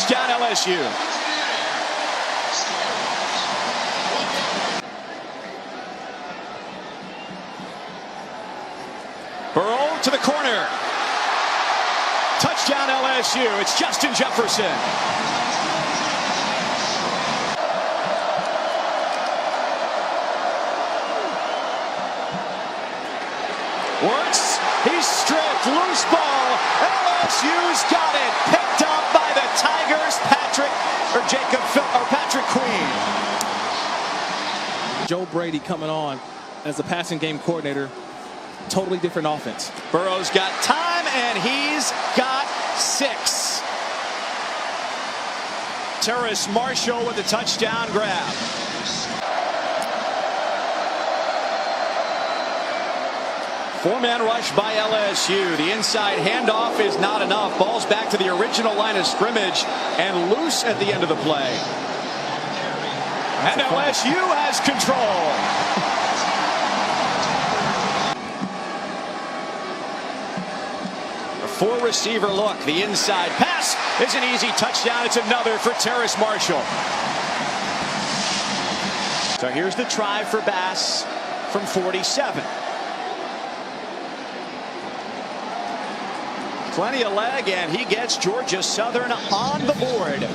Touchdown LSU. Burrow to the corner. Touchdown LSU. It's Justin Jefferson. Works. He's stripped. Loose ball. LSU's got it. Picked up by the Tigers. Patrick Queen. Joe Brady coming on as the passing game coordinator. Totally different offense. Burrow's got time, and he's got 6. Terrace Marshall with the touchdown grab. Four-man rush by LSU. The inside handoff is not enough. Ball's back to the original line of scrimmage and loose at the end of the play. And LSU has control. A 4-receiver look. The inside pass is an easy touchdown. It's another for Terrace Marshall. So here's the try for Bass from 47. Plenty of leg, and he gets Georgia Southern on the board.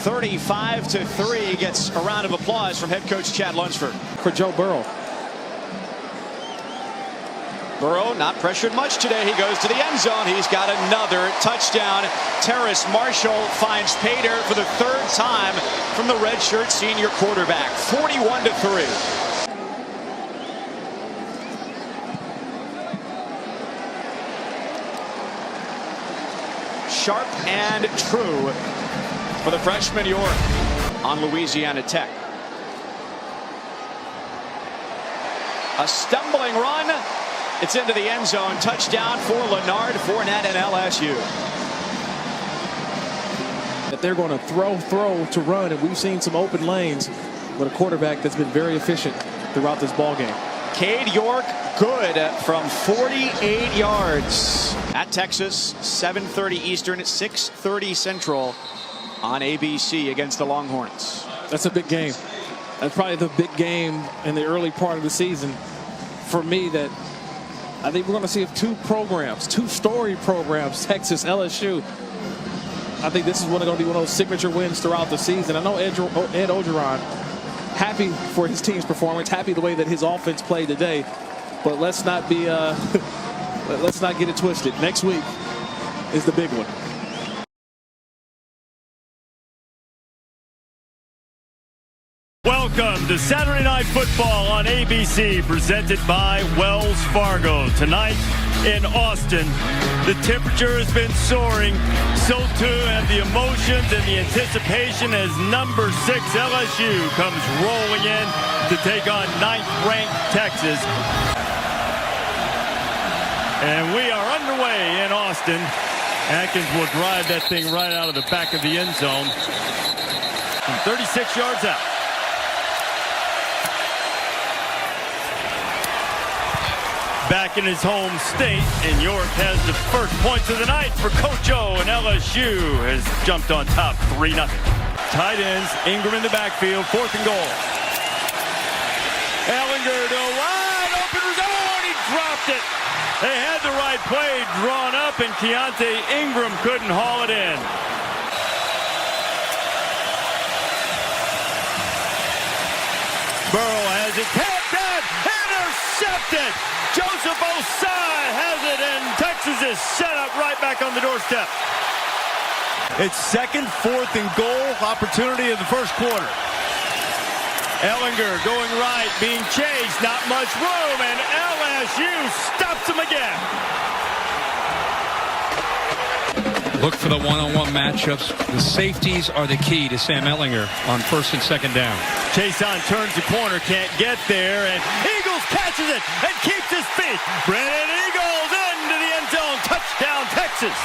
35-3 gets a round of applause from head coach Chad Lunsford. For Joe Burrow. Burrow not pressured much today. He goes to the end zone. He's got another touchdown. Terrace Marshall finds pay dirt for the 3rd time from the redshirt senior quarterback. 41-3. Sharp and true for the freshman York on Louisiana Tech. A stumbling run. It's into the end zone. Touchdown for Leonard Fournette and LSU. That they're going to throw to run, and we've seen some open lanes with a quarterback that's been very efficient throughout this ball game. Cade York good from 48 yards at Texas. 7:30 Eastern, 6:30 Central on ABC against the Longhorns. That's a big game. That's probably the big game in the early part of the season for me. That I think we're going to see 2 programs, 2 story programs, Texas, LSU. I think this is going to be one of those signature wins throughout the season. I know Ed Orgeron, happy for his team's performance, happy the way that his offense played today. But let's not be let's not get it twisted. Next week is the big one. Welcome to Saturday Night Football on ABC, presented by Wells Fargo. Tonight in Austin, the temperature has been soaring. So too have the emotions and the anticipation as number 6 LSU comes rolling in to take on 9th-ranked Texas. And we are underway in Austin. Atkins will drive that thing right out of the back of the end zone from 36 yards out. Back in his home state, and York has the first points of the night for Coach O, and LSU has jumped on top 3-0. Tight ends, Ingram in the backfield, 4th and goal. Ellinger to a wide open zone, he dropped it. They had the right play drawn up, and Keontae Ingram couldn't haul it in. Burrow has it tapped out, intercepted. Joseph Osai has it, and Texas is set up right back on the doorstep. It's 2nd, 4th and goal opportunity of the first quarter. Ellinger going right, being chased, not much room, and LSU stops him again. Look for the one-on-one matchups. The safeties are the key to Sam Ellinger on 1st and 2nd down. Chason turns the corner, can't get there, and Eagles catches it and keeps his feet. Brennan Eagles into the end zone. Touchdown, Texas.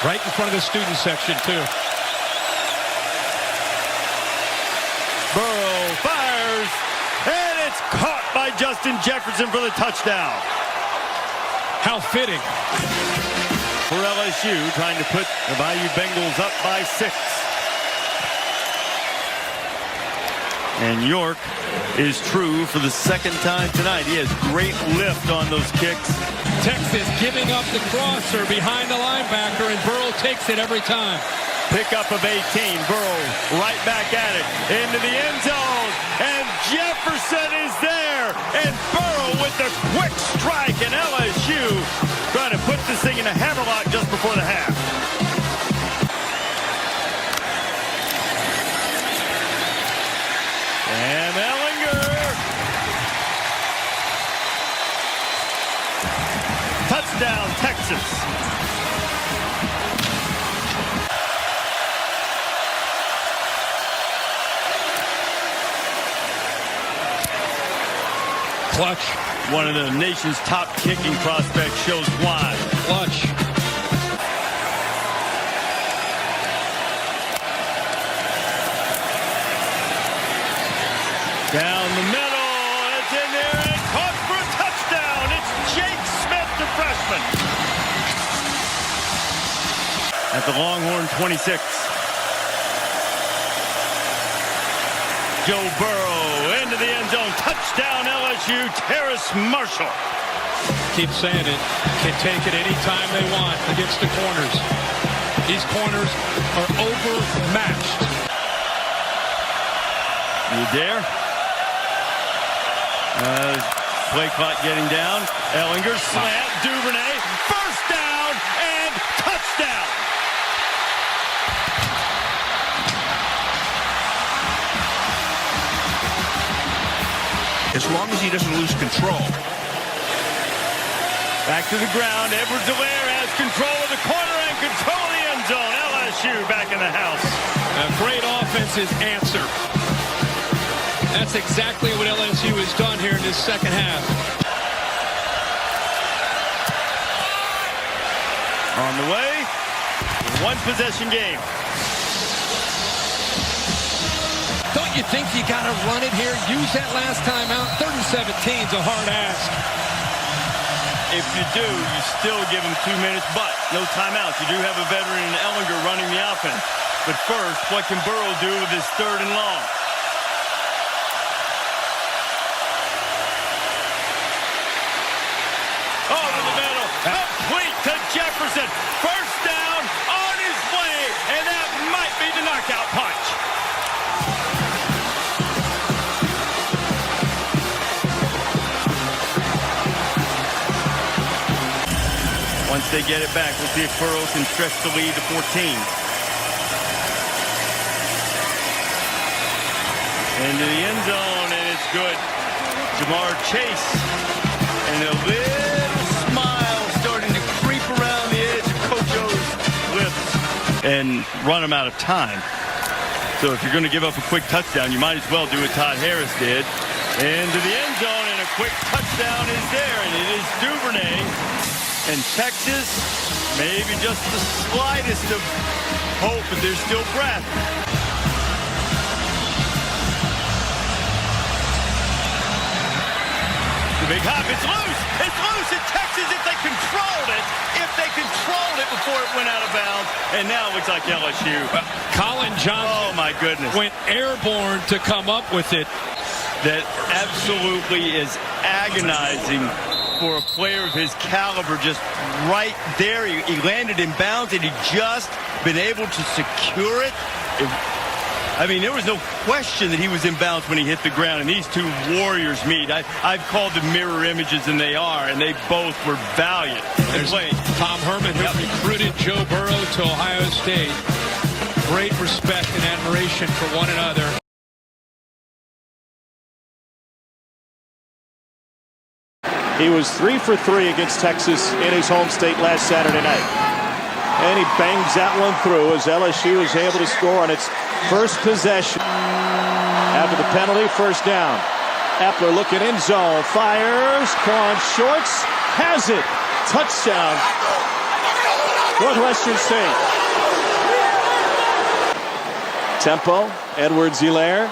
Right in front of the student section, too. Burrow fires, and it's caught by Justin Jefferson for the touchdown. How fitting. For LSU, trying to put the Bayou Bengals up by 6. And York is true for the second time tonight. He has great lift on those kicks. Texas giving up the crosser behind the linebacker, and Burrow takes it every time. Pickup of 18. Burrow right back at it. Into the end zone. And Jefferson is there. And Burrow with the quick strike. And LSU trying to put this thing in a hammerlock just before the half. And Ellinger. Touchdown, Texas. Clutch. One of the nation's top kicking prospects shows why. Clutch. Down the middle. It's in there and caught for a touchdown. It's Jake Smith, the freshman. At the Longhorn 26. Joe Burrow into the end zone. Touchdown LSU. Terrace Marshall. Keep saying it. Can take it anytime they want against the corners. These corners are overmatched. You dare? Play clock getting down. Ellinger slant. Duvernay. First down and touchdown. As long as he doesn't lose control. Back to the ground. Edwards-Helaire has control of the corner and control of the end zone. LSU back in the house. A great offensive answer. That's exactly what LSU has done here in this second half. On the way. One possession game. Don't you think you got to run it here? Use that last time out. 3rd and 17 is a hard ask. If you do, you still give him 2 minutes, but no timeouts. You do have a veteran in Ellinger running the offense. But first, what can Burrow do with his 3rd and long? Over the middle, complete to Jefferson. First down, on his way, and that might be the knockout punch. Once they get it back, we'll see if Burrow can stretch the lead to 14. Into the end zone, and it's good. Jamar Chase, and a little smile starting to creep around the edge of Coach O's lips and run him out of time. So if you're going to give up a quick touchdown, you might as well do what Todd Harris did. Into the end zone, and a quick touchdown is there, and it is Duvernay. And Texas, maybe just the slightest of hope, but there's still breath. The big hop, it's loose! It's loose in Texas if they controlled it. If they controlled it before it went out of bounds. And now it looks like LSU. Colin Johnson, oh my goodness, went airborne to come up with it. That absolutely is agonizing for a player of his caliber, just right there. He landed in bounds, and he just been able to secure it. I mean, there was no question that he was in bounds when he hit the ground, and these two warriors meet. I've called them mirror images, and they are, and they both were valiant. There's Tom Herman, who recruited Joe Burrow to Ohio State. Great respect and admiration for one another. He was 3 for 3 against Texas in his home state last Saturday night. And he bangs that one through as LSU is able to score on its first possession. After the penalty, first down. Epler looking in zone, fires, Quan Shorts, has it. Touchdown, Northwestern State. Tempo, Edwards-Helaire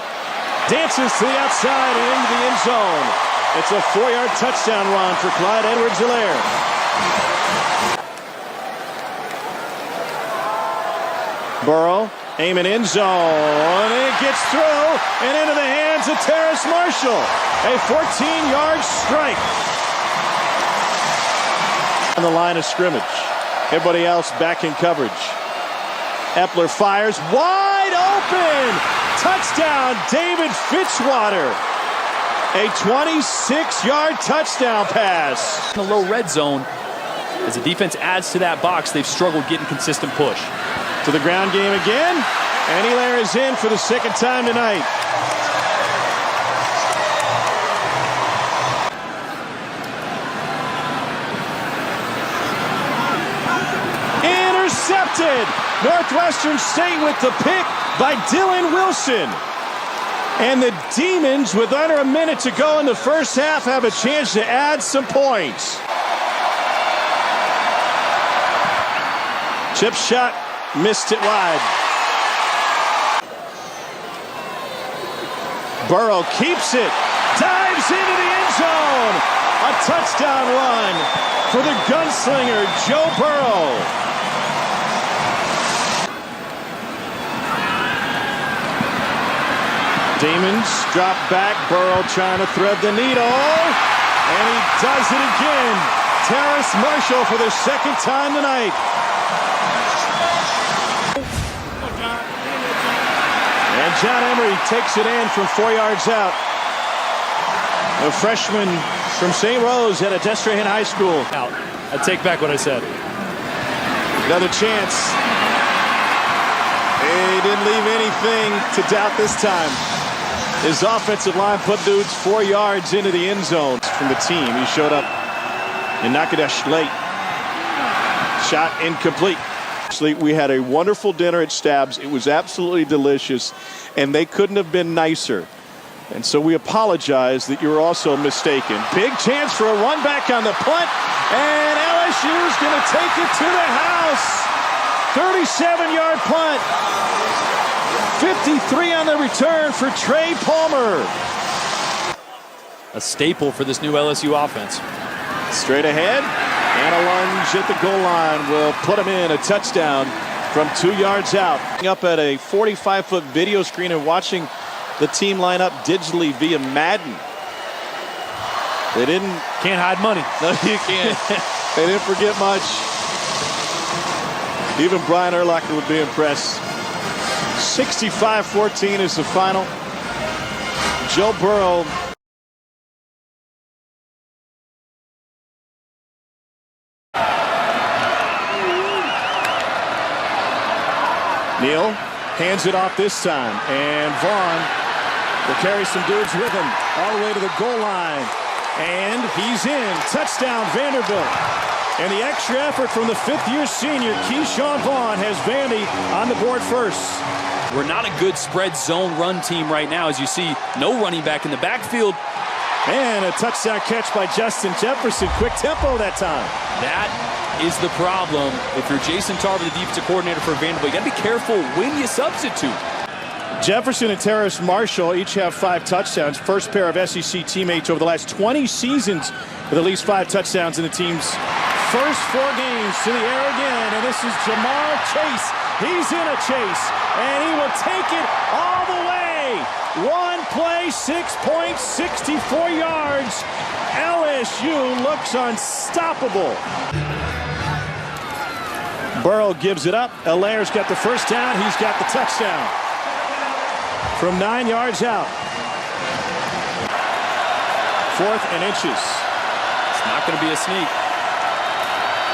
dances to the outside and into the end zone. It's a 4-yard touchdown run for Clyde Edwards-Helaire. Burrow aiming in zone. It gets through and into the hands of Terrace Marshall. A 14-yard strike on the line of scrimmage. Everybody else back in coverage. Epler fires wide open. Touchdown, David Fitzwater. A 26-yard touchdown pass. In the low red zone, as the defense adds to that box, they've struggled getting consistent push. To the ground game again, and Hilaire is in for the second time tonight. Intercepted! Northwestern State with the pick by Dylan Wilson. And the Demons, with under a minute to go in the first half, have a chance to add some points. Chip shot, missed it wide. Burrow keeps it, dives into the end zone. A touchdown run for the gunslinger, Joe Burrow. Demons drop back, Burrow trying to thread the needle, and he does it again. Terrace Marshall for the second time tonight. And John Emery takes it in from 4 yards out. A freshman from St. Rose at Destroying High School. Out. I take back what I said. Another chance. He didn't leave anything to doubt this time. His offensive line put dudes 4 yards into the end zone from the team. He showed up in Nakadesh late. Shot incomplete. Actually, we had a wonderful dinner at Stabs. It was absolutely delicious, and they couldn't have been nicer. And so we apologize that you were also mistaken. Big chance for a run back on the punt, and LSU is going to take it to the house. 37-yard punt. 53 on the return for Trey Palmer. A staple for this new LSU offense. Straight ahead, and a lunge at the goal line will put him in. A touchdown from 2 yards out. Up at a 45-foot video screen and watching the team line up digitally via Madden. They didn't... Can't hide money. No, you can't. They didn't forget much. Even Brian Urlacher would be impressed. 65-14 is the final. Joe Burrow. Neal hands it off this time, and Vaughn will carry some dudes with him all the way to the goal line, and he's in. Touchdown, Vanderbilt. And the extra effort from the fifth-year senior, Keyshawn Vaughn, has Vandy on the board first. We're not a good spread zone run team right now, as you see no running back in the backfield. And a touchdown catch by Justin Jefferson. Quick tempo that time. That is the problem. If you're Jason Tarver, the defensive coordinator for Vanderbilt, you got to be careful when you substitute. Jefferson and Terrace Marshall each have 5 touchdowns. First pair of SEC teammates over the last 20 seasons with at least 5 touchdowns in the team's first 4 games. To the air again, and this is Jamar Chase. He's in a chase, and he will take it all the way. One play, 6 points, 64 yards. LSU looks unstoppable. Burrow gives it up. Hilaire's got the first down. He's got the touchdown. From 9 yards out. 4th and inches. It's not going to be a sneak.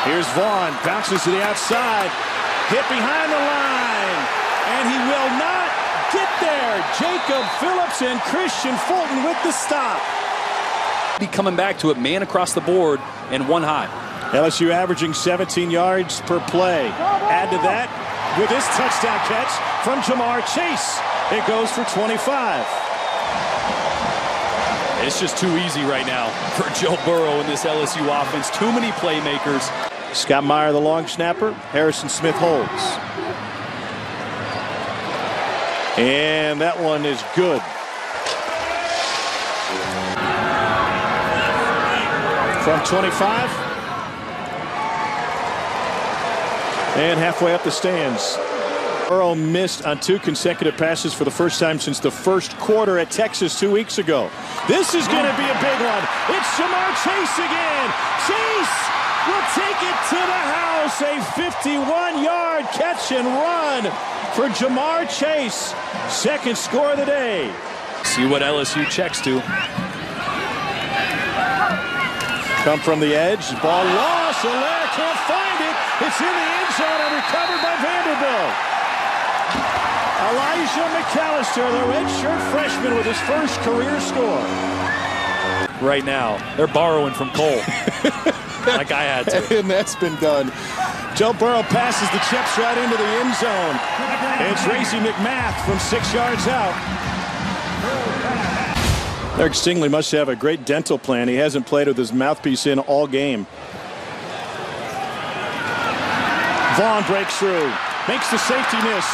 Here's Vaughn. Bounces to the outside. Hit behind the line. And he will not get there. Jacob Phillips and Christian Fulton with the stop. Be coming back to it, man across the board and one high. LSU averaging 17 yards per play. Add to that with this touchdown catch from Jamar Chase. It goes for 25. It's just too easy right now for Joe Burrow in this LSU offense. Too many playmakers. Scott Meyer, the long snapper. Harrison Smith holds. And that one is good. From 25. And halfway up the stands. Burrow missed on 2 consecutive passes for the first time since the first quarter at Texas 2 weeks ago. This is going to be a big one. It's Jamar Chase again. Chase will take it to the house. A 51-yard catch and run for Jamar Chase. Second score of the day. See what LSU checks to. Come from the edge. Ball lost. Allaire can't find it. It's in the end zone and recovered by Vanderbilt. Elijah McAllister, the redshirt freshman, with his first career score. Right now, they're borrowing from Cole. Like I had to. And that's been done. Joe Burrow passes the chips right into the end zone. It's Racey McMath from 6 yards out. Eric Stingley must have a great dental plan. He hasn't played with his mouthpiece in all game. Vaughn breaks through, makes the safety miss,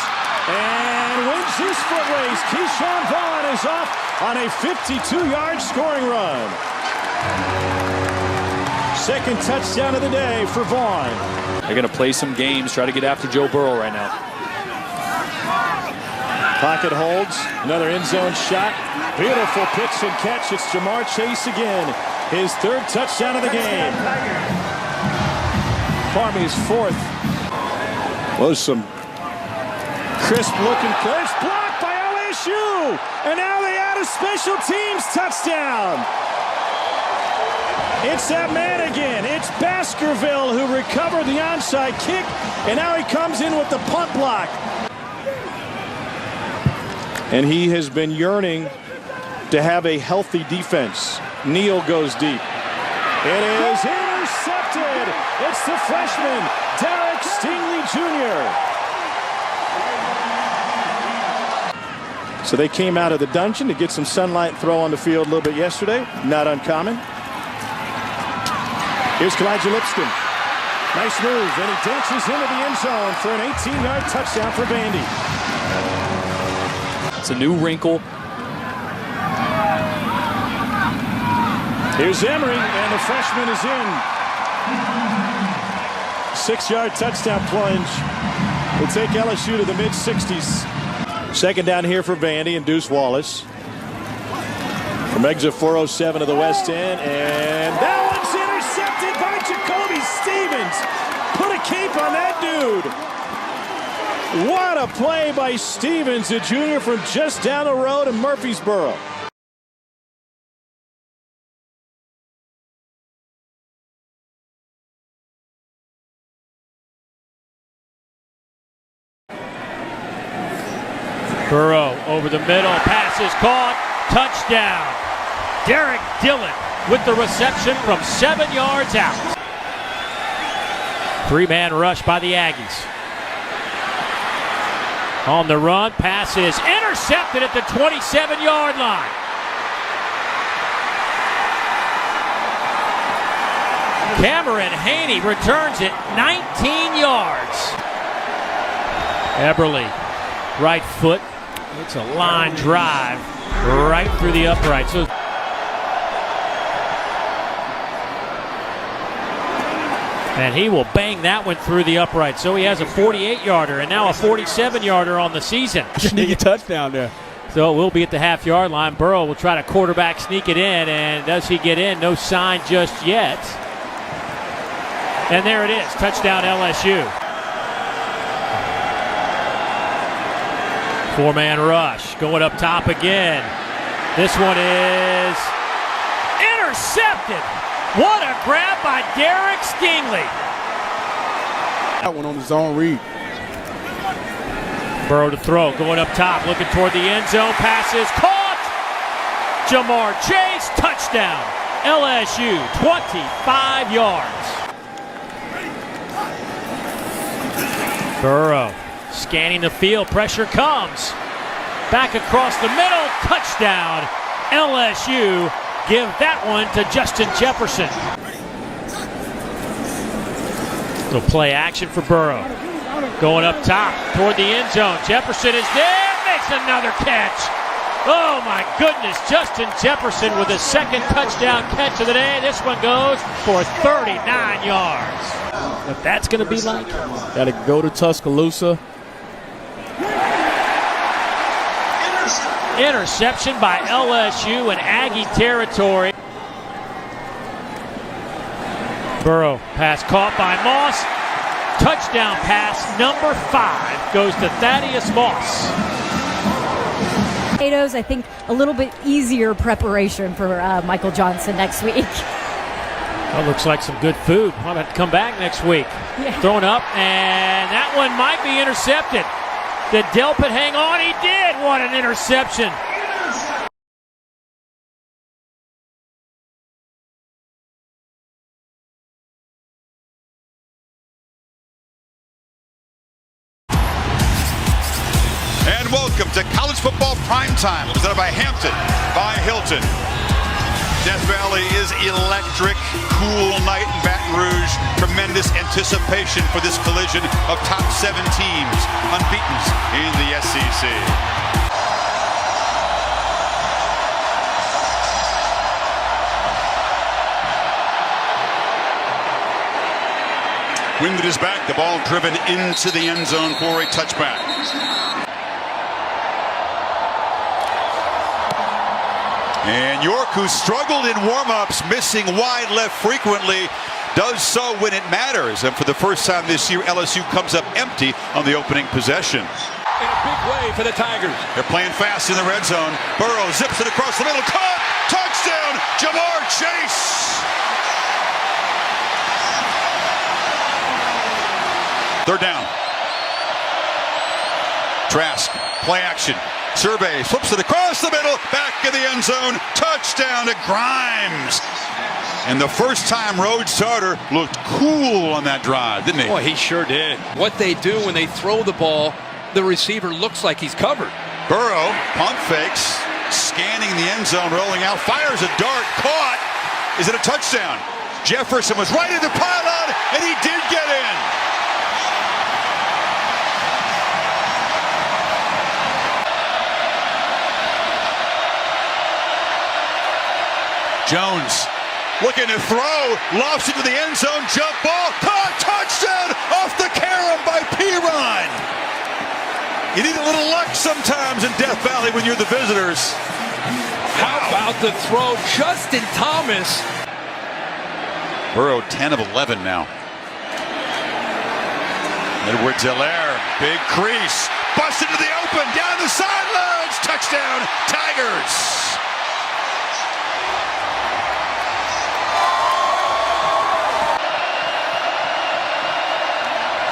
and wins his foot race. Keyshawn Vaughn is off on a 52-yard scoring run. Second touchdown of the day for Vaughn. They're going to play some games, try to get after Joe Burrow right now. Pocket holds, another end zone shot. Beautiful pitch and catch. It's Jamar Chase again. His 3rd touchdown of the game. Parmy's 4th. Was some crisp looking plays. Blocked by LSU. And now they add a special teams touchdown. It's that man again. It's Baskerville who recovered the onside kick. And now he comes in with the punt block. And he has been yearning to have a healthy defense. Neal goes deep. It is intercepted. It's the freshman, Derek Stingley Jr. So they came out of the dungeon to get some sunlight and throw on the field a little bit yesterday. Not uncommon. Here's Kalijah Lipscomb. Nice move, and he dances into the end zone for an 18-yard touchdown for Vandy. It's a new wrinkle. Here's Emery, and the freshman is in. 6-yard touchdown plunge. Will take LSU to the mid-60s. Second down here for Vandy and Deuce Wallace. From exit 407 of the West End, and that one's intercepted by Jacoby Stevens. Put a cape on that dude. What a play by Stevens, a junior from just down the road in Murfreesboro. Burrow over the middle, pass is caught, touchdown. Derek Dillon with the reception from 7 yards out. 3-man rush by the Aggies. On the run, pass is intercepted at the 27-yard line. Cameron Haney returns it 19 yards. Eberle, right foot. It's a line drive right through the upright. So and he will bang that one through the upright. So he has a 48-yarder and now a 47-yarder on the season. Sneaky touchdown there. So it will be at the half-yard line. Burrow will try to quarterback sneak it in, and does he get in? No sign just yet. And there it is, touchdown LSU. 4-man rush, going up top again. This one is intercepted. What a grab by Derek Stingley. That one on his own read. Burrow to throw, going up top, looking toward the end zone. Pass is caught. Jamar Chase, touchdown. LSU, 25 yards. Burrow scanning the field, pressure comes. Back across the middle, touchdown. LSU give that one to Justin Jefferson. So play action for Burrow. Going up top toward the end zone. Jefferson is there, makes another catch. Oh my goodness, Justin Jefferson with his second touchdown catch of the day. This one goes for 39 yards. what that's going to be like. Got to go to Tuscaloosa. Interception by LSU in Aggie territory. Burrow, pass caught by Moss. Touchdown pass number 5 goes to Thaddeus Moss. I think a little bit easier preparation for Michael Johnson next week. Well, looks like some good food. I'll have to come back next week. Yeah. Thrown up, and that one might be intercepted. Did Delpit hang on? He did. What an interception. And welcome to College Football Primetime, presented by Hampton, by Hilton. Death Valley is electric, cool night in Baton Rouge. Tremendous anticipation for this collision of top 7 teams, unbeaten in the SEC. Winded is back, the ball driven into the end zone for a touchback. And York, who struggled in warm-ups, missing wide left frequently, does so when it matters. And for the first time this year, LSU comes up empty on the opening possession. In a big way for the Tigers. They're playing fast in the red zone. Burrow zips it across the middle. Caught! Touchdown! Jamar Chase! Third down. Trask, play action. Surveys, flips it across the middle, back in the end zone, touchdown to Grimes. And the first time Road Starter looked cool on that drive, didn't he? Boy, he sure did. What they do when they throw the ball, the receiver looks like he's covered. Burrow, pump fakes, scanning the end zone, rolling out, fires a dart, caught. Is it a touchdown? Jefferson was right in the pylon, and he did get in. Jones looking to throw, lofts into the end zone, jump ball, caught, touchdown off the carom by Piron. You need a little luck sometimes in Death Valley when you're the visitors. How about the throw? Justin Thomas. Burrow 10 of 11 now. Edwards-Helaire, big crease, busted to the open, down the sidelines, touchdown, Tigers.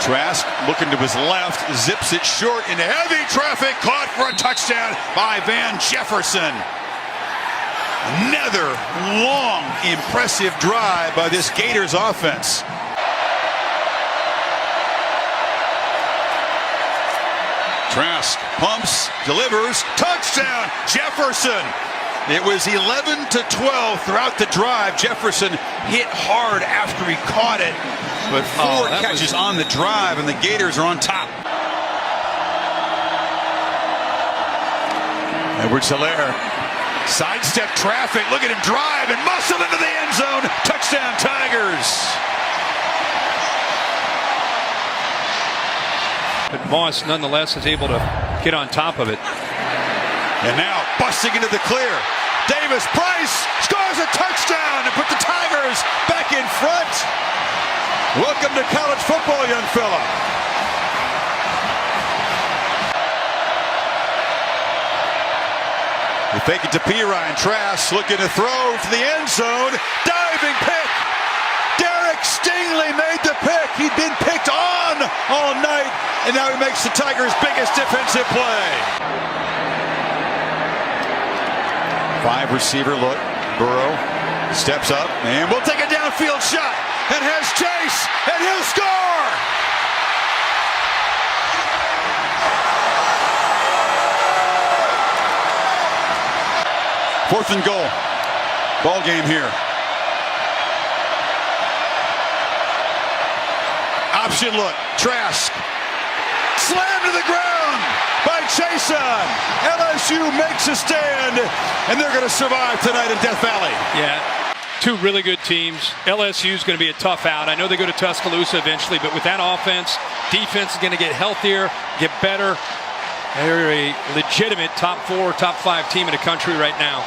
Trask looking to his left, zips it short into heavy traffic, caught for a touchdown by Van Jefferson. Another long, impressive drive by this Gators offense. Trask pumps, delivers, touchdown, Jefferson. It was 11-12 throughout the drive. Jefferson hit hard after he caught it, but 4 catches on the drive, and the Gators are on top. Edwards-Helaire, sidestep traffic, look at him drive and muscle into the end zone. Touchdown, Tigers. But Moss, nonetheless, is able to get on top of it. And now busting into the clear. Davis Price scores a touchdown to put the Tigers back in front. Welcome to college football, young fella. They fake it to Piron. Trask looking to throw to the end zone. Diving pick. Derek Stingley made the pick. He'd been picked on all night, and now he makes the Tigers' biggest defensive play. 5 receiver look. Burrow steps up and will take a downfield shot and has Chase, and he'll score. Fourth and goal. Ball game here. Option look. Trask. Slam to the ground by Chason. LSU makes a stand, and they're going to survive tonight in Death Valley. Yeah. Two really good teams. LSU is going to be a tough out. I know they go to Tuscaloosa eventually, but with that offense, defense is going to get healthier, get better. They're a legitimate top 4, top 5 team in the country right now.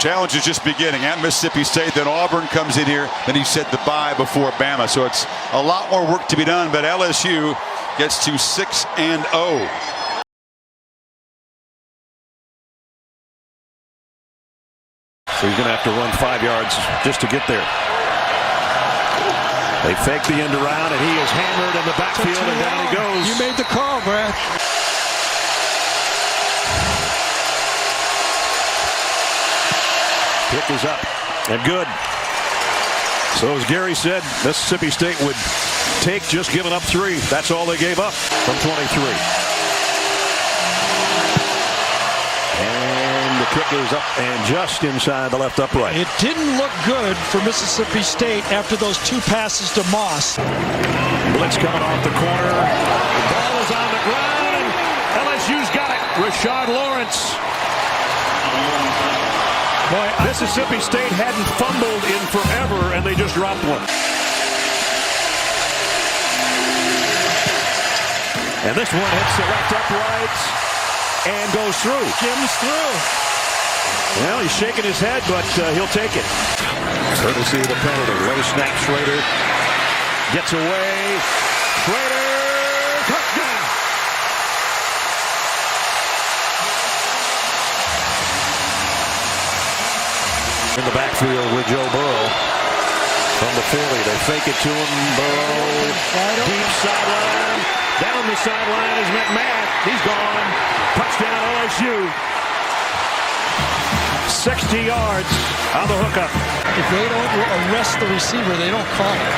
Challenge is just beginning at Mississippi State. Then Auburn comes in here. Then he said the bye before Bama. So it's a lot more work to be done. But LSU gets to 6-0. So he's going to have to run 5 yards just to get there. They fake the end around, and he is hammered in the backfield, and down he goes. You made the call, Brad. Kick is up and good. So as Gary said, Mississippi State would take just giving up 3. That's all they gave up from 23. And the kick is up and just inside the left upright. It didn't look good for Mississippi State after those 2 passes to Moss. Blitz coming off the corner. The ball is on the ground, and LSU's got it. Rashard Lawrence. Boy, Mississippi State hadn't fumbled in forever, and they just dropped one. And this one hits the left upright and goes through. Jim's through. Well, he's shaking his head, but he'll take it. Courtesy of the penalty. Low snap, Schrader gets away. Schrader, touchdown. In the backfield with Joe Burrow from the 40. They fake it to him. Burrow, deep sideline. Down the sideline is McMahon. He's gone. Touchdown LSU. 60 yards on the hookup. If they don't arrest the receiver, they don't call it.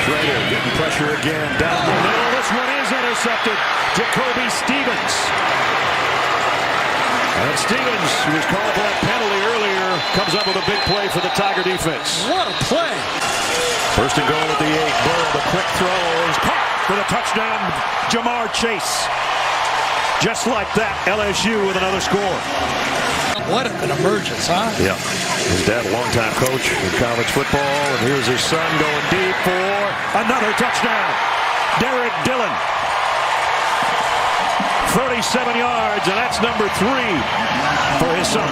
Schrader getting pressure again. Down the middle. This one is intercepted. Jacoby Stevens. And Stevens, who was called for that penalty earlier, comes up with a big play for the Tiger defense. What a play. First and goal at the 8. Burrow, the quick throw is caught for the touchdown. Jamar Chase. Just like that, LSU with another score. What an emergence, huh? Yeah. His dad, a longtime coach in college football, and here's his son going deep for another touchdown. Derek Dillon. 37 yards, and that's number 3 for his son.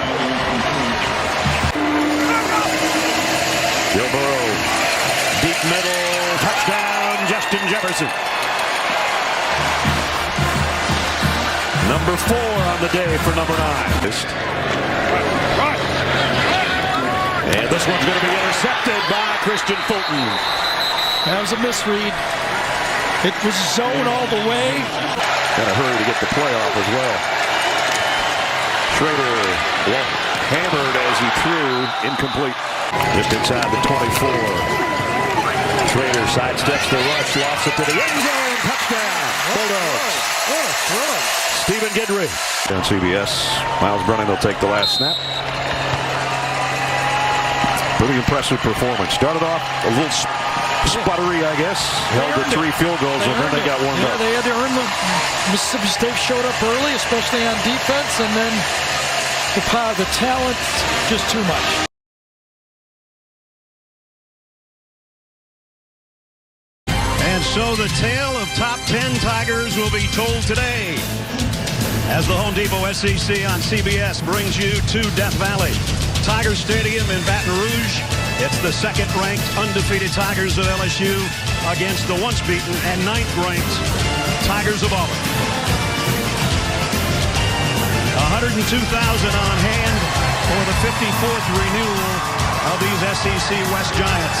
Joe Burrow, deep middle, touchdown, Justin Jefferson. Number 4 on the day for number 9. And this one's going to be intercepted by Christian Fulton. That was a misread. It was zone all the way. Got to hurry to get the play off as well. Schrader hammered as he threw, incomplete. Just inside the 24. Schrader sidesteps the rush, lofts it to the end zone. Touchdown. Bulldogs. What a throw. Stephen Guidry. On CBS, Miles Brennan will take the last snap. Pretty impressive performance. Started off a little sputtery, I guess. Held the 3 field goals, and then they got warmed up. They had to earn them. Mississippi State showed up early, especially on defense, and then the talent, just too much. And so the tale of top 10 Tigers will be told today as the Home Depot SEC on CBS brings you to Death Valley. Tiger Stadium in Baton Rouge. It's the 2nd-ranked undefeated Tigers of LSU against the once-beaten and 9th-ranked Tigers of Auburn. 102,000 on hand for the 54th renewal of these SEC West Giants.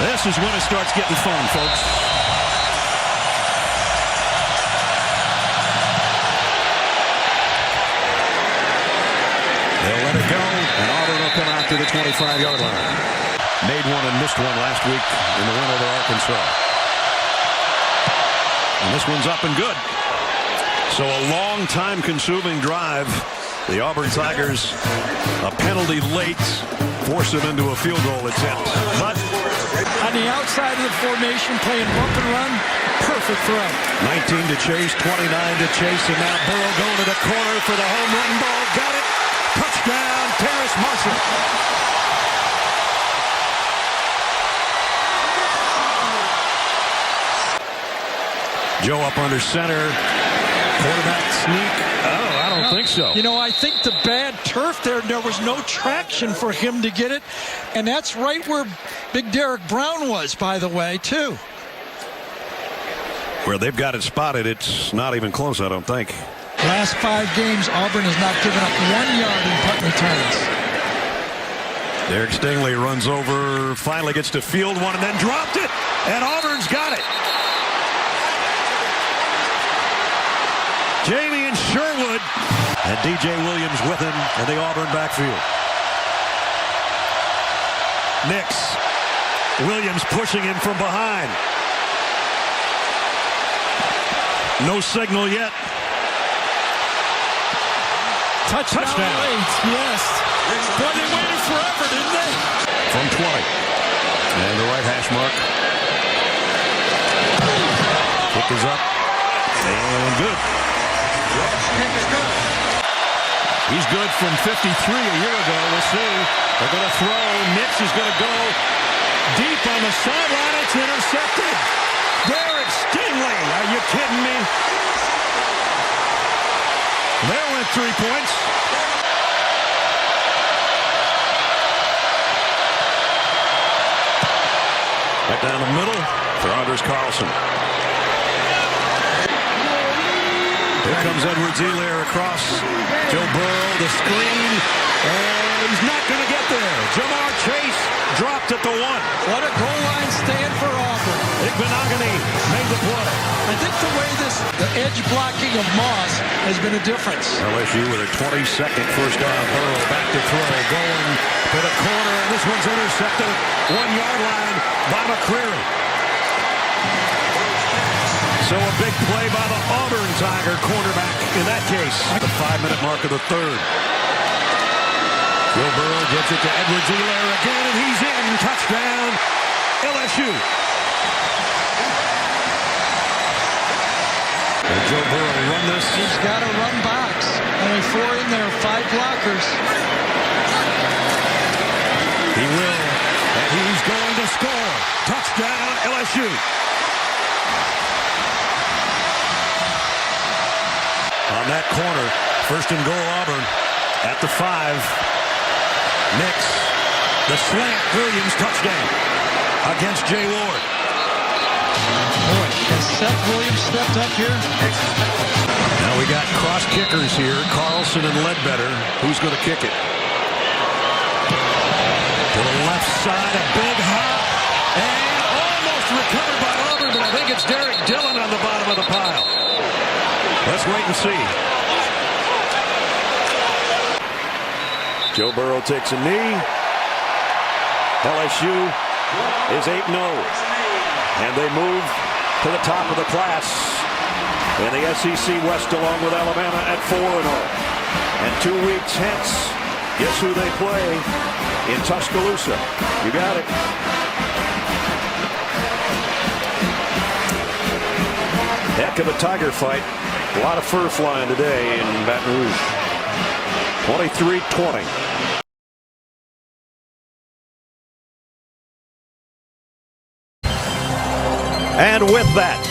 This is when it starts getting fun, folks. They'll let it go, and Auburn will come out to the 25-yard line. Made one and missed one last week in the win over Arkansas. And this one's up and good. So a long time-consuming drive. The Auburn Tigers, a penalty late, force them into a field goal attempt. But on the outside of the formation, playing bump and run, perfect throw. 19 to Chase, 29 to Chase, and now Burrow going to the corner for the home run ball. Got it. Touchdown, Terrace Marshall. Joe up under center. Quarterback sneak. Oh, I don't think so. You know, I think the bad turf there was no traction for him to get it. And that's right where Big Derek Brown was, by the way, too. Where they've got it spotted, it's not even close, I don't think. Last 5 games, Auburn has not given up 1 yard in punt returns. Derek Stingley runs over, finally gets to field one, and then dropped it. And Auburn's got it. Jamie and Sherwood. And DJ Williams with him in the Auburn backfield. Nix. Williams pushing him from behind. No signal yet. Touchdown. Yes. Boy, they waited forever, didn't they? From 20. And the right hash mark. Kick is up. And good. He's good from 53 a year ago. We'll see. They're going to throw. Nix is going to go deep on the sideline. It's intercepted. Derek Stingley. Are you kidding me? There went 3 points. Right down the middle for Anders Carlson. Here comes Edwards-Helaire across. Joe Burrow, the screen, and he's not going to get there. Jamar Chase dropped at the 1. What a goal line stand for Auburn. Igbenogany made the play. I think the way the edge blocking of Moss has been a difference. LSU with a 22nd first down. Burrow back to throw, going to the corner, and this one's intercepted at 1 yard line by McCreary. So a big play by the Auburn Tiger cornerback in that case. The 5-minute mark of the 3rd. Joe Burrow gets it to Edwards-Helaire again, and he's in. Touchdown, LSU. And Joe Burrow run this. He's got a run box. Only 4 in there, 5 blockers. He will, and he's going to score. Touchdown, LSU. On that corner, 1st and goal Auburn at the 5. Nix, the slant, Williams touchdown against Jay Ward. Boy, has Seth Williams stepped up here? Now we got cross kickers here, Carlson and Ledbetter. Who's going to kick it? To the left side, a big hop, and almost recovered by Auburn, but I think it's Derek Dillon on the bottom of the pile. Let's wait and see. Joe Burrow takes a knee. LSU is 8-0. And they move to the top of the class in the SEC West along with Alabama at 4-0. And 2 weeks hence, guess who they play in Tuscaloosa? You got it. Heck of a Tiger fight. A lot of fur flying today in Baton Rouge. 23-20. And with that,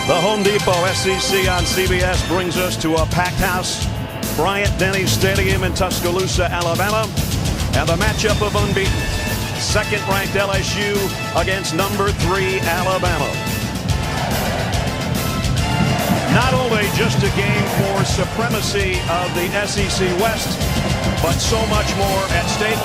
the Home Depot SEC on CBS brings us to a packed house. Bryant-Denny Stadium in Tuscaloosa, Alabama. And the matchup of unbeaten. 2nd-ranked LSU against number 3 Alabama. Not only just a game for supremacy of the SEC West, but so much more at stake.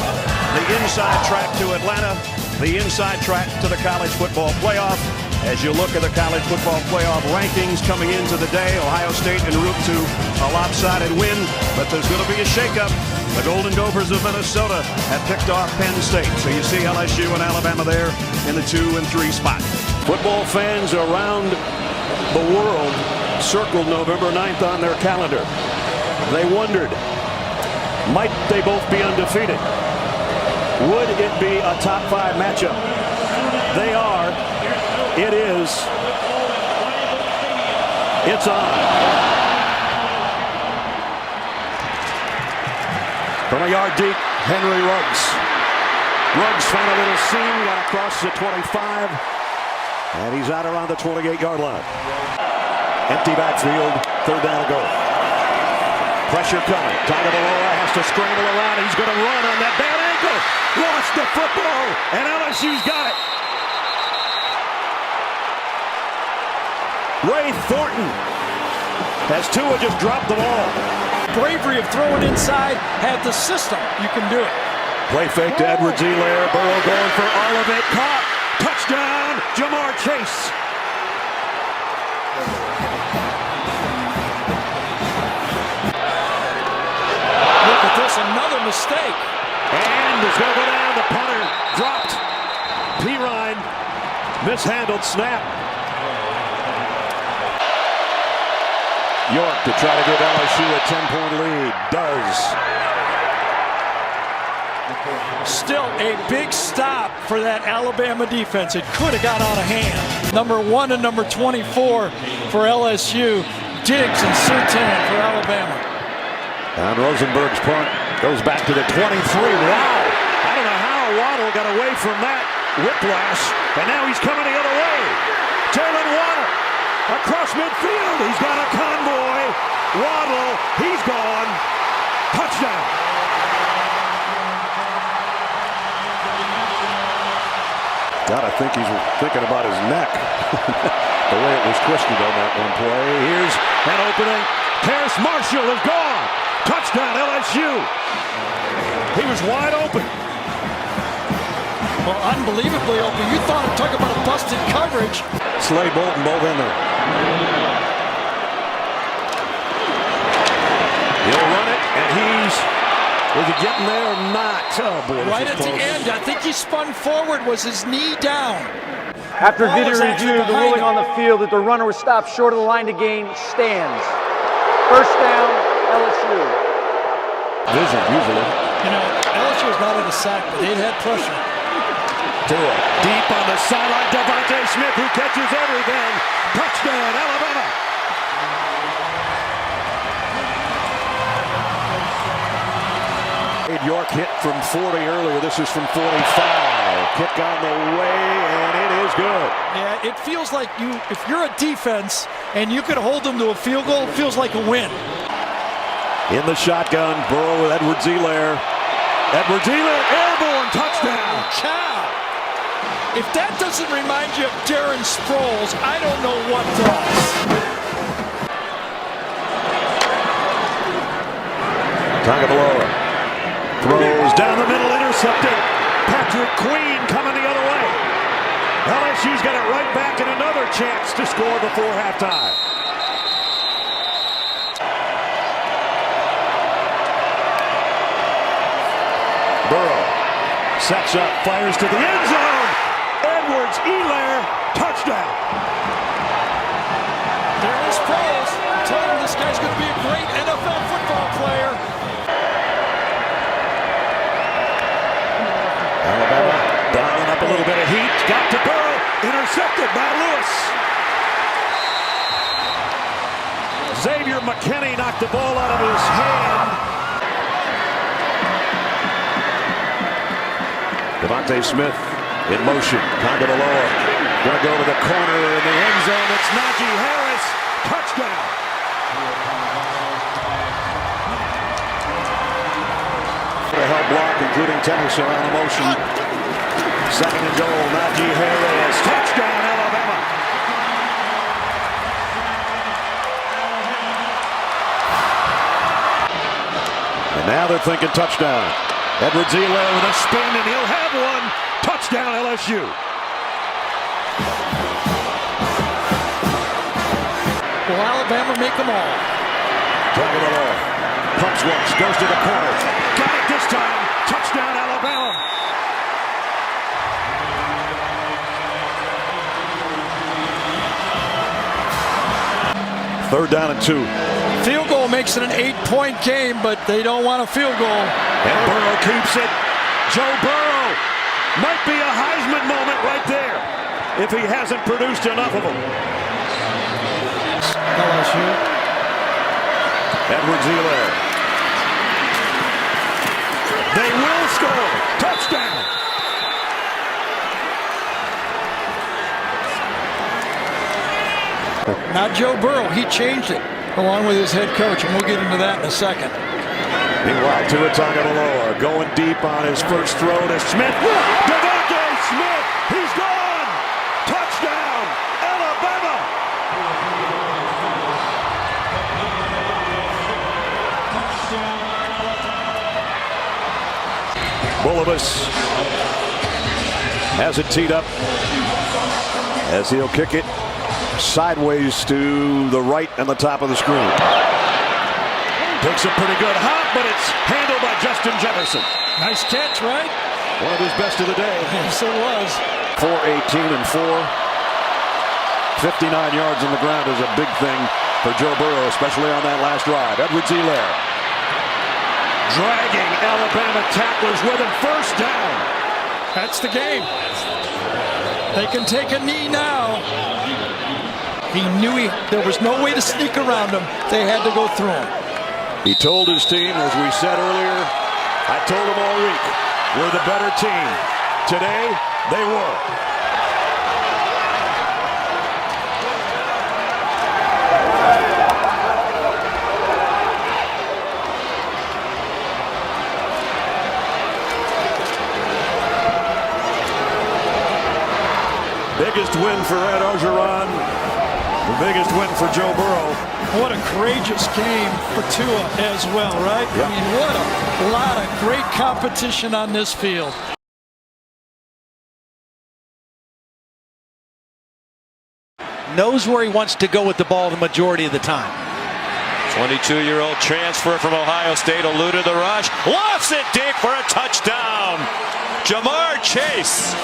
The inside track to Atlanta, the inside track to the college football playoff. As you look at the college football playoff rankings coming into the day, Ohio State en route to a lopsided win, but there's going to be a shakeup. The Golden Gophers of Minnesota have picked off Penn State, so you see LSU and Alabama there in the 2 and 3 spot. Football fans around the world circled November 9th on their calendar. They wondered, might they both be undefeated? Would it be a top 5 matchup? They are. It is. It's on. From a yard deep, Henry Ruggs. Ruggs found a little seam, got across the 25, and he's out around the 28-yard line. Empty backfield, 3rd down to go. Pressure coming. Tagovailoa has to scramble around. He's going to run on that bad ankle. Lost the football, and LSU's got it. Ray Thornton has Tua just dropped the ball. Bravery of throwing inside, had the system. You can do it. Play fake to Edwards-Helaire. Burrow going for all of it. Caught. Touchdown, Jamar Chase. Look at this, another mistake. And it's going to go down. The punter dropped. Pirine mishandled snap. York to try to give LSU a 10-point lead. Does. Still a big stop for that Alabama defense. It could have got out of hand. Number 1 and number 24 for LSU. Diggs and Surtain for Alabama. And Rosenberg's punt goes back to the 23. Wow! I don't know how Waddle got away from that whiplash, and now he's coming the other way. Jalen Waddle across midfield. He's got a convoy. Waddle, he's gone. Touchdown. Gotta think he's thinking about his neck. The way it was twisted on that one play. Here's an opening. Terrace Marshall is gone. Touchdown LSU. He was wide open. Well, unbelievably open. You thought it took about a busted coverage. Slay Bolton both in there. He'll run it, and is he getting there or not? Oh, boy, right at the end, I think he spun forward. Was his knee down? After video review, the ruling on the field that the runner was stopped short of the line to gain stands. First down, LSU. Vision, usually. You know, LSU was not in a sack, but they'd had pressure. Tua, deep on the sideline, Devontae Smith, who catches everything. Touchdown, Alabama. York hit from 40 earlier. This is from 45. Kick on the way, and it is good. Yeah, it feels like if you're a defense and you can hold them to a field goal, it feels like a win. In the shotgun, Burrow with Edwards-Helaire. Edwards-Helaire, airborne, touchdown. Cow. If that doesn't remind you of Darren Sproles, I don't know what does. Tagovailoa throws down the middle, intercepted. Patrick Queen coming the other way. LSU's got it right back and another chance to score before halftime. Burrow sets up, fires to the end zone. Edwards-Helaire, touchdown. Darren Sproles, I told him this guy's going to be a great NFL football player. Alabama dialing up a little bit of heat. Got to Burrow. Intercepted by Lewis. Xavier McKinney knocked the ball out of his hand. Devontae Smith in motion. Tagovailoa going to go to the corner in the end zone. It's Najee Harris. Touchdown. A help block, including tennis around the motion. Second and goal, Najee Harris. Touchdown, Alabama. And now they're thinking touchdown. Edwards-Helaire with a spin, and he'll have one. Touchdown, LSU. Will Alabama make them all? Tagovailoa pumps once, goes to the corner. Got it this time. Touchdown, Alabama. Third down and 2. Field goal makes it an 8-point game, but they don't want a field goal. And Burrow keeps it. Joe Burrow might be a Heisman moment right there if he hasn't produced enough of them. LSU. Edwards-Helaire. They will score. Touchdown. Not Joe Burrow. He changed it along with his head coach, and we'll get into that in a second. Meanwhile, Tua Tagovailoa going deep on his first throw to Smith. Devontae Smith, he's gone. Touchdown, Alabama. Bullivus has it teed up as he'll kick it sideways to the right and the top of the screen. Takes a pretty good hop, but it's handled by Justin Jefferson. Nice catch, right? One of his best of the day. Yes, it was. 4-18-4. 59 yards on the ground is a big thing for Joe Burrow, especially on that last drive. Edwards-Helaire dragging Alabama tacklers with him. First down. That's the game. They can take a knee now. He knew there was no way to sneak around him. They had to go through him. He told his team, as we said earlier, I told them all week, we're the better team. Today, they were. Biggest win for Ed Orgeron. The biggest win for Joe Burrow. What a courageous game for Tua as well, right? Yep. I mean, what a lot of great competition on this field. Knows where he wants to go with the ball the majority of the time. 22-year-old transfer from Ohio State eluded the rush. Lofts it deep for a touchdown. Jamar Chase.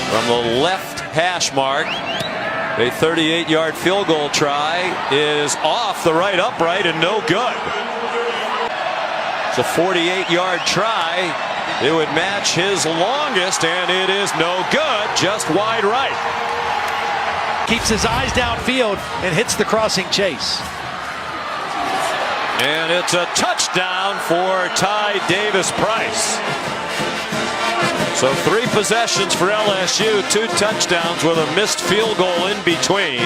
From the left hash mark. A 38-yard field goal try is off the right upright and no good. It's a 48-yard try. It would match his longest, and it is no good, just wide right. Keeps his eyes downfield and hits the crossing Chase. And it's a touchdown for Ty Davis-Price. So 3 possessions for LSU, 2 touchdowns with a missed field goal in between.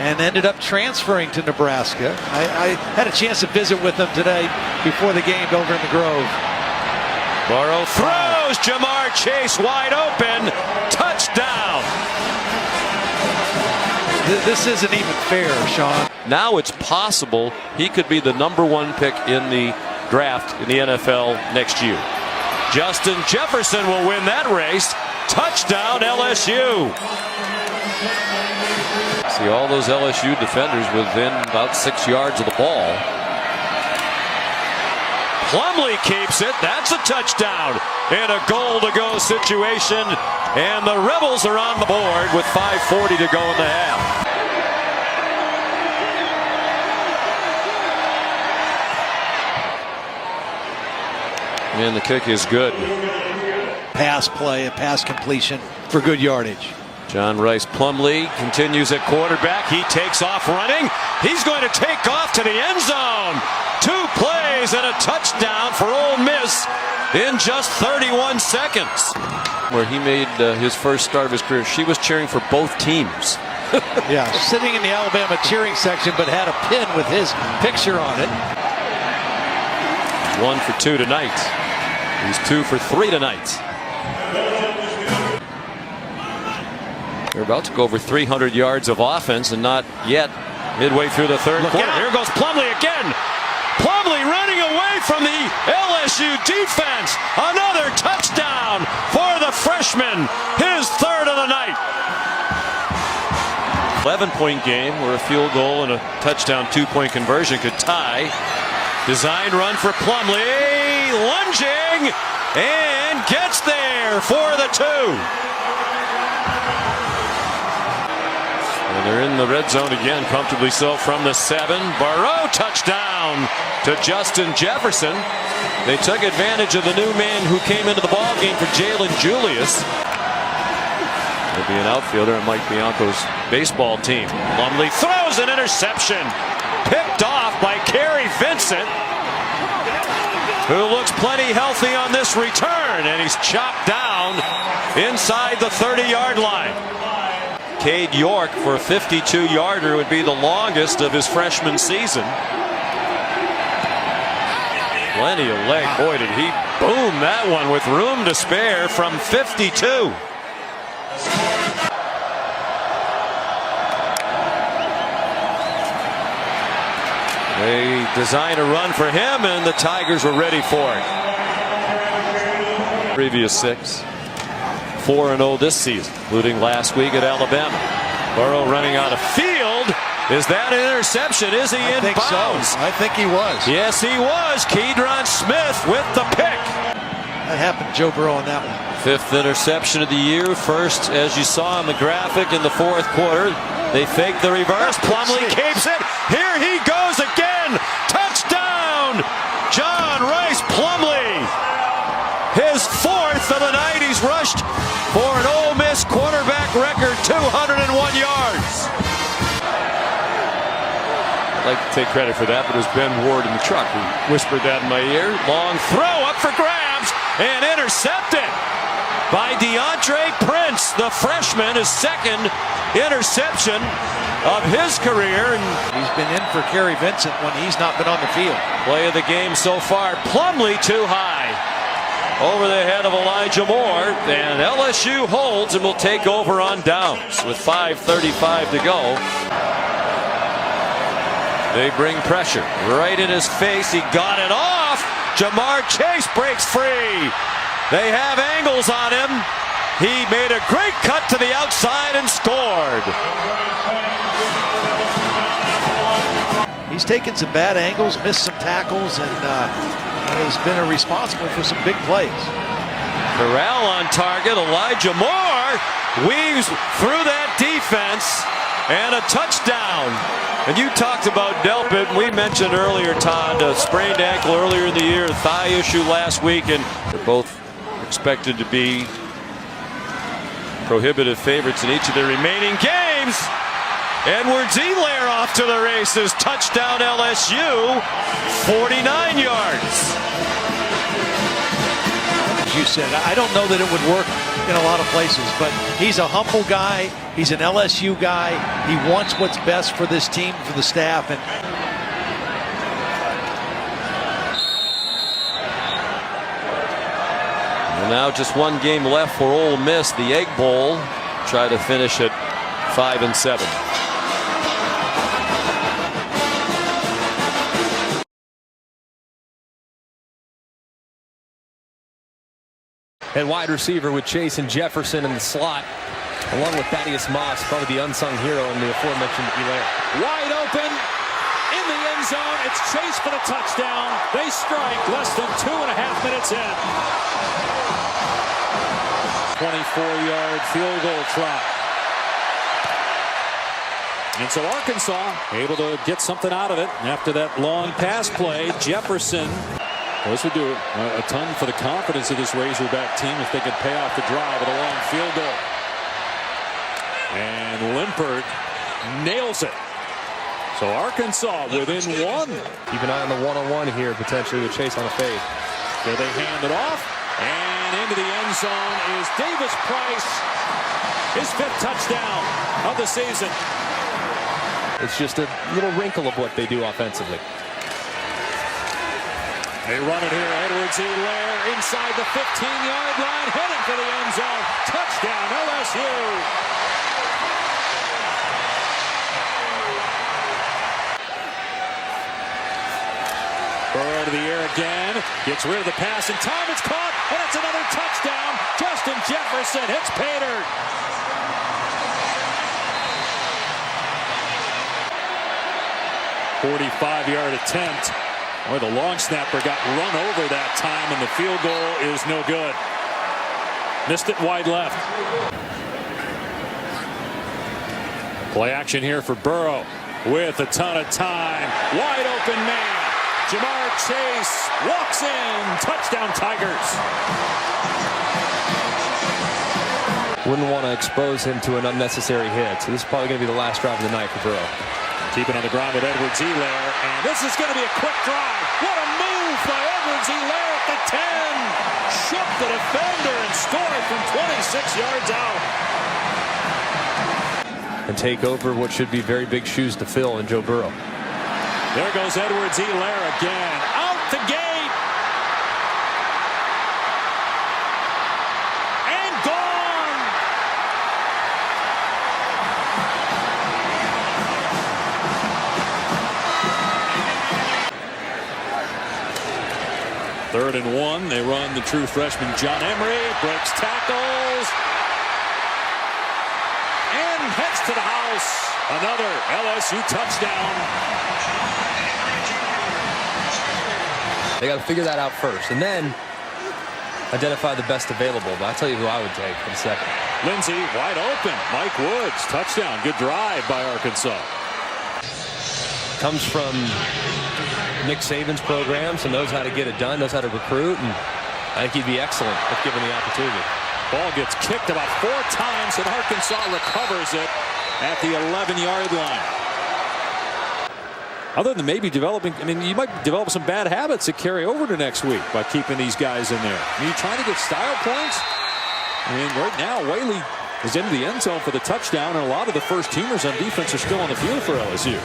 And ended up transferring to Nebraska. I had a chance to visit with him today before the game over in the Grove. Burrow throws, Jamar Chase wide open, touchdown. This isn't even fair, Sean. Now it's possible he could be the #1 pick in the draft in the NFL next year. Justin Jefferson will win that race. Touchdown LSU. See all those LSU defenders within about 6 yards of the ball. Plumlee keeps it. That's a touchdown in a goal-to-go situation. And the Rebels are on the board with 5:40 to go in the half. And the kick is good. Pass play, a pass completion for good yardage. John Rice Plumlee continues at quarterback. He takes off running. He's going to take off to the end zone. 2 plays and a touchdown for Ole Miss in just 31 seconds. Where he made his first start of his career, she was cheering for both teams. Yeah, sitting in the Alabama cheering section, but had a pin with his picture on it. 1 for 2 tonight. He's 2 for 3 tonight. They're about to go over 300 yards of offense, and not yet midway through the third quarter. Here goes Plumlee again. Plumlee running away from the LSU defense. Another touchdown for the freshman. His 3rd of the night. 11-point game where a field goal and a touchdown 2-point conversion could tie. Design run for Plumlee, lunging, and gets there for the 2. And they're in the red zone again, comfortably so from the 7. Burrow touchdown to Justin Jefferson. They took advantage of the new man who came into the ballgame for Jalen Julius. He'll be an outfielder in Mike Bianco's baseball team. Plumlee throws an interception. Picked off by Kerry Vincent. who looks plenty healthy on this return, and he's chopped down inside the 30-yard line. Cade York for a 52-yarder would be the longest of his freshman season. Plenty of leg. Boy, did he boom that one with room to spare from 52. They designed a run for him, and the Tigers were ready for it. Previous 6. 4-0 this season, including last week at Alabama. Burrow running out of field. Is that an interception? Is he in bounds? So. I think he was. Yes, he was. Keydron Smith with the pick. That happened to Joe Burrow on that one. 5th interception of the year. First, as you saw in the graphic, in the 4th quarter. They fake the reverse. Plumlee keeps it. Here he goes again. Touchdown! John Rice Plumlee. His 4th of the night. He's rushed for an Ole Miss quarterback record 201 yards. I'd like to take credit for that, but it was Ben Ward in the truck who whispered that in my ear. Long throw up for grabs and intercepted by DeAndre Prince, the freshman, his 2nd interception of his career. And he's been in for Kerry Vincent when he's not been on the field. Play of the game so far. Plumlee too high. Over the head of Elijah Moore, and LSU holds and will take over on downs with 5:35 to go. They bring pressure right in his face. He got it off. Jamar Chase breaks free. They have angles on him. He made a great cut to the outside and scored. He's taken some bad angles, missed some tackles, and has been responsible for some big plays. Corral on target. Elijah Moore weaves through that defense and a touchdown. And you talked about Delpit. We mentioned earlier, Todd, a sprained ankle earlier in the year, thigh issue last week, and they're both expected to be prohibitive favorites in each of their remaining games. Edwards-Helaire off to the races. Touchdown LSU, 49 yards. As you said, I don't know that it would work in a lot of places, but he's a humble guy. He's an LSU guy. He wants what's best for this team, for the staff. And now just one game left for Ole Miss, the Egg Bowl. Try to finish at 5-7. At wide receiver with Chase and Jefferson in the slot, along with Thaddeus Moss, probably the unsung hero in the aforementioned Helaire. Wide open in the end zone. It's Chase for the touchdown. They strike less than 2.5 minutes in. 24-yard field goal try. And so Arkansas able to get something out of it after that long pass play. Jefferson. Well, this would do a ton for the confidence of this Razorback team if they could pay off the drive with a long field goal. And Limpert nails it. So Arkansas within 1. Keep an eye on the one-on-one here, potentially with Chase on a fade. So they hand it off, and into the end zone is Davis Price, his 5th touchdown of the season. It's just a little wrinkle of what they do offensively. They run it here. Edwards-Helaire inside the 15-yard line, heading for the end zone. Touchdown, LSU. Burrow to the air again. Gets rid of the pass in time. It's caught, and it's another touchdown. Justin Jefferson hits Pater. .45-yard attempt. Boy, the long snapper got run over that time, and the field goal is no good. Missed it wide left. Play action here for Burrow with a ton of time. Wide open man. Jamar Chase walks in. Touchdown Tigers. Wouldn't want to expose him to an unnecessary hit. So this is probably going to be the last drive of the night for Burrow. Keeping on the ground with Edwards-Helaire, and this is going to be a quick drive. What a move by Edwards-Helaire at the 10. Shook the defender and scored from 26 yards out. And take over what should be very big shoes to fill in Joe Burrow. There goes Edwards-Helaire again. Out the gate. And gone. Third and 1. They run the true freshman John Emery. Breaks tackles. And heads to the house. Another LSU touchdown. They got to figure that out first, and then identify the best available. But I'll tell you who I would take in a second. Lindsey wide open. Mike Woods, touchdown. Good drive by Arkansas. Comes from Nick Saban's program, so knows how to get it done, knows how to recruit, and I think he'd be excellent if given the opportunity. Ball gets kicked about 4 times, and Arkansas recovers it at the 11-yard line. Other than maybe developing, I mean, you might develop some bad habits that carry over to next week by keeping these guys in there. I mean, you're trying to get style points. I mean, right now, Whaley is into the end zone for the touchdown, and a lot of the first teamers on defense are still on the field for LSU.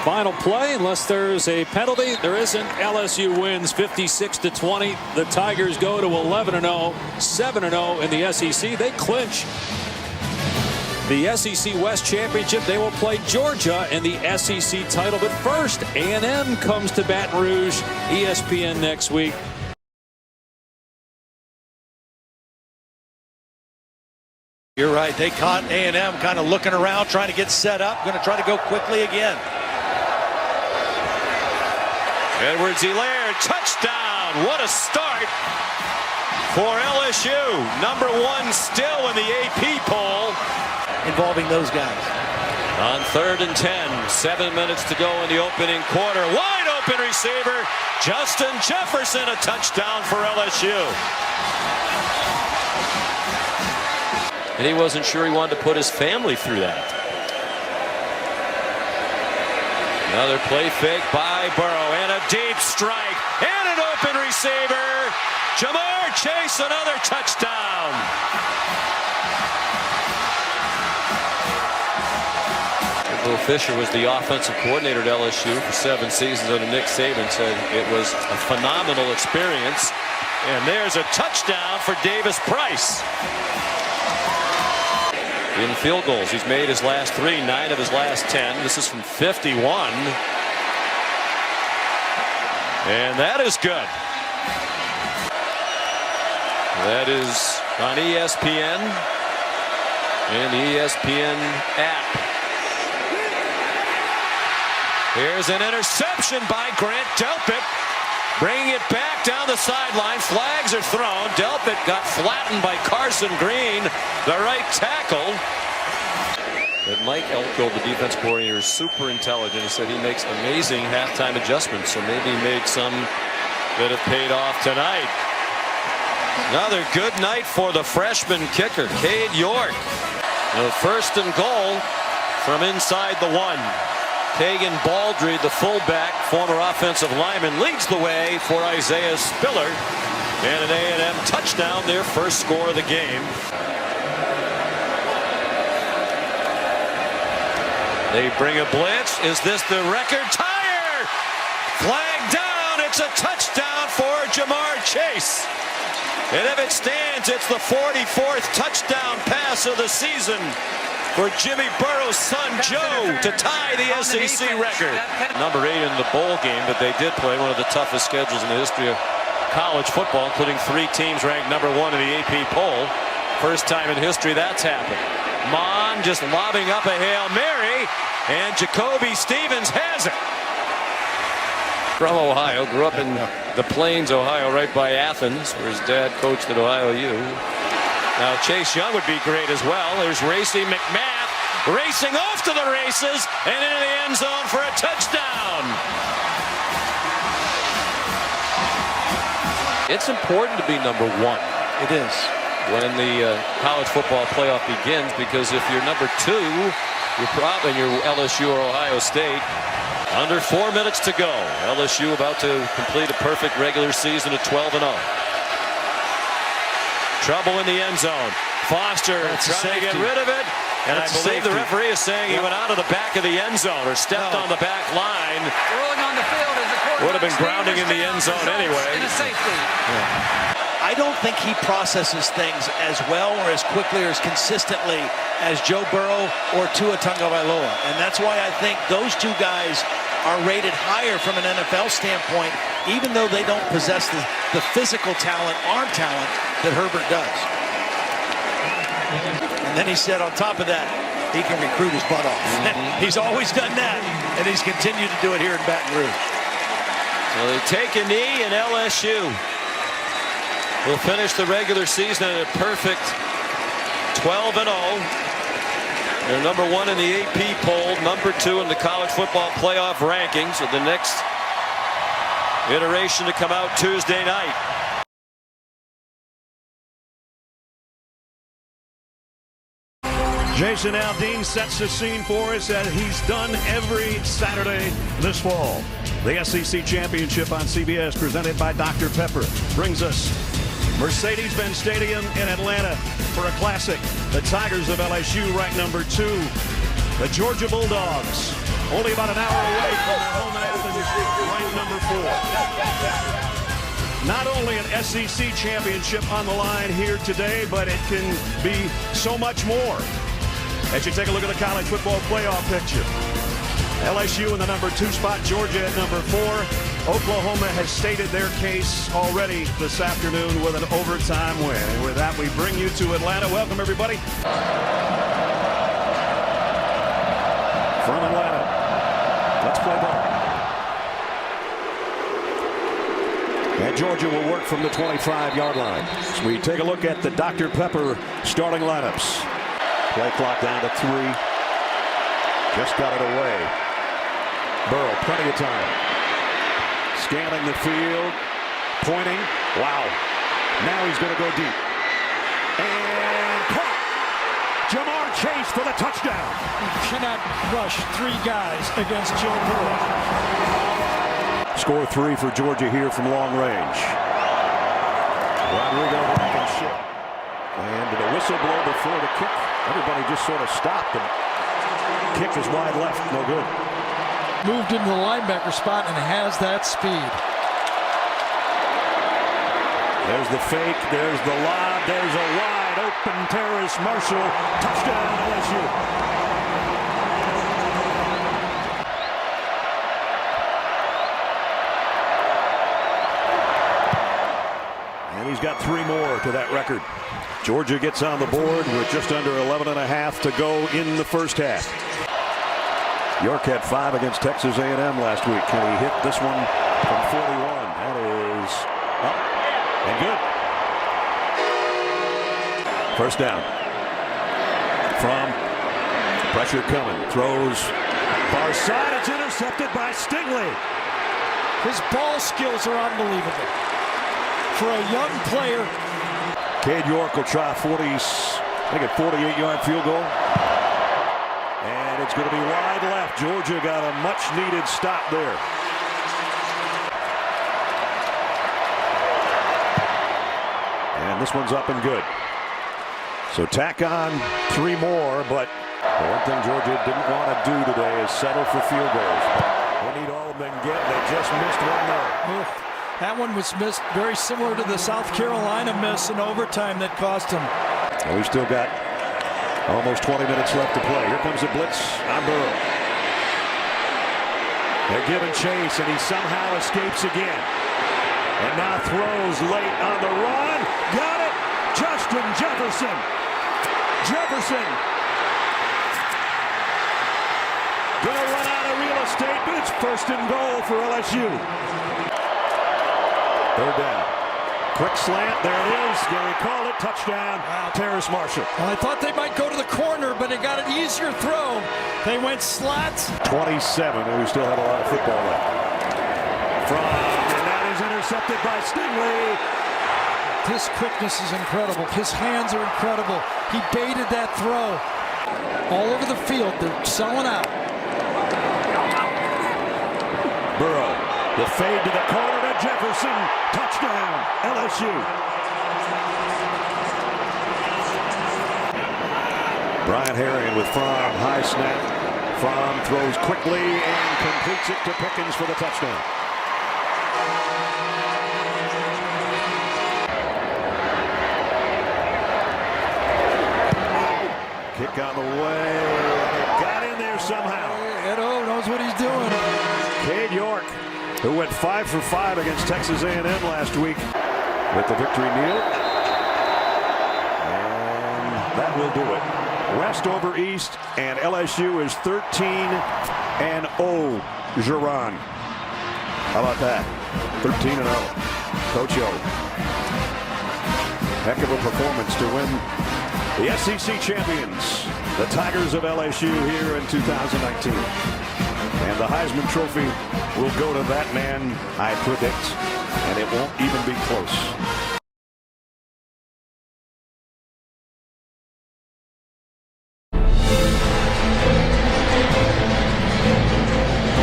Final play, unless there's a penalty. There isn't. LSU wins 56-20. The Tigers go to 11-0, 7-0 in the SEC. They clinch the SEC West Championship. They will play Georgia in the SEC title. But first, A&M comes to Baton Rouge. ESPN next week. You're right. They caught A&M kind of looking around, trying to get set up. Going to try to go quickly again. Edwards-Helaire, touchdown. What a start for LSU. Number 1 still in the AP poll. Involving those guys. On 3rd and 10, 7 minutes to go in the opening quarter. Wide open receiver, Justin Jefferson, a touchdown for LSU. And he wasn't sure he wanted to put his family through that. Another play fake by Burrow, and a deep strike, and an open receiver. Jamar Chase, another touchdown. Will Fisher was the offensive coordinator at LSU for 7 seasons under Nick Saban. Said it was a phenomenal experience. And there's a touchdown for Davis Price. In field goals, he's made his last 3, 9 of his last 10. This is from 51. And that is good. That is on ESPN and the ESPN app. Here's an interception by Grant Delpit. Bringing it back down the sideline. Flags are thrown. Delpit got flattened by Carson Green, the right tackle. But Mike Elko, the defense coordinator, is super intelligent. He said he makes amazing halftime adjustments. So maybe he made some that have paid off tonight. Another good night for the freshman kicker, Cade York. The 1st and goal from inside the 1. Kagan Baldry, the fullback, former offensive lineman, leads the way for Isaiah Spiller. And an A&M touchdown, their first score of the game. They bring a blitz. Is this the record tire? Flag down. It's a touchdown for Jamar Chase. And if it stands, it's the 44th touchdown pass of the season for Jimmy Burrow's son Joe to tie the SEC record. Number 8 in the bowl game, but they did play one of the toughest schedules in the history of college football, including 3 teams ranked number 1 in the AP poll. First time in history that's happened. Mon just lobbing up a Hail Mary, and Jacoby Stevens has it. From Ohio, grew up in the Plains, Ohio, right by Athens, where his dad coached at Ohio U. Now Chase Young would be great as well. There's Racey McMath racing off to the races and into the end zone for a touchdown. It's important to be number 1. It is. when the college football playoff begins, because if you're number 2, you're probably LSU or Ohio State. Under 4 minutes to go. LSU about to complete a perfect regular season at 12-0. Trouble in the end zone. Foster trying to get rid of it. And I believe the referee is saying he went out of the back of the end zone or stepped on the back line. Rolling on the field is the would have been grounding in the end zone anyway. In a safety. I don't think he processes things as well or as quickly or as consistently as Joe Burrow or Tua Tagovailoa. And that's why I think those two guys are rated higher from an NFL standpoint, even though they don't possess the physical talent, arm talent, that Herbert does. And then he said on top of that, he can recruit his butt off. He's always done that, and he's continued to do it here in Baton Rouge. So they take a knee, and LSU will finish the regular season at a perfect 12-0. They're number 1 in the AP poll, number 2 in the college football playoff rankings, with the next iteration to come out Tuesday night. Jason Aldean sets the scene for us as he's done every Saturday this fall. The SEC Championship on CBS, presented by Dr. Pepper, brings us Mercedes-Benz Stadium in Atlanta for a classic. The Tigers of LSU ranked number 2. The Georgia Bulldogs, only about an hour away from their home Athens, ranked number 4. Not only an SEC championship on the line here today, but it can be so much more. As you take a look at the college football playoff picture, LSU in the number 2 spot, Georgia at number 4. Oklahoma has stated their case already this afternoon with an overtime win. And with that, we bring you to Atlanta. Welcome, everybody. From Atlanta, let's play ball. And Georgia will work from the 25-yard line. So we take a look at the Dr. Pepper starting lineups. Play clock down to 3. Just got it away. Burrow, plenty of time. Scanning the field. Pointing. Wow. Now he's going to go deep. And caught. Jamar Chase for the touchdown. You cannot rush 3 guys against Joe Burrow. Score 3 for Georgia here from long range. Rodrigo Blankenship. And the whistle blow before the kick. Everybody just sort of stopped. The kick is wide left. No good. Moved into the linebacker spot and has that speed. There's the fake. There's the lob. There's a wide open Terrace Marshall. Touchdown LSU. And he's got 3 more to that record. Georgia gets on the board with just under 11.5 to go in the first half. York had 5 against Texas A&M last week. Can he hit this one from 41? That is up and good. First down. From pressure coming. Throws far side. It's intercepted by Stingley. His ball skills are unbelievable. For a young player. Cade York will try a 48-yard field goal. And it's going to be wide left. Georgia got a much-needed stop there. And this one's up and good. So tack on 3 more, but the one thing Georgia didn't want to do today is settle for field goals. They need all of them get. They just missed one there. That one was missed, very similar to the South Carolina miss in overtime that cost him. Well, we've still got almost 20 minutes left to play. Here comes the blitz on Burrow. They're giving chase, and he somehow escapes again. And now throws late on the run. Got it! Justin Jefferson. Jefferson. Gonna run out of real estate, but it's first and goal for LSU. Third down. Quick slant. There it is. Gary called it. Touchdown. Terrace Marshall. Well, I thought they might go to the corner, but they got an easier throw. They went slats. 27, and we still have a lot of football left. And that is intercepted by Stingley. His quickness is incredible. His hands are incredible. He baited that throw. All over the field, they're selling out. Burrow, the fade to the corner to Jefferson. Touchdown, LSU. Brian Herring with Fromm, high snap. Fromm throws quickly and completes it to Pickens for the touchdown. Kick on the way, and it got in there somehow. Edo knows what he's doing. Cade York, who went 5 for 5 against Texas A&M last week with the victory kneel. And that will do it. West over East, and LSU is 13-0. Giron. How about that? 13-0. Coach O. Heck of a performance to win the SEC champions, the Tigers of LSU, here in 2019. And the Heisman Trophy will go to that man, I predict, and it won't even be close.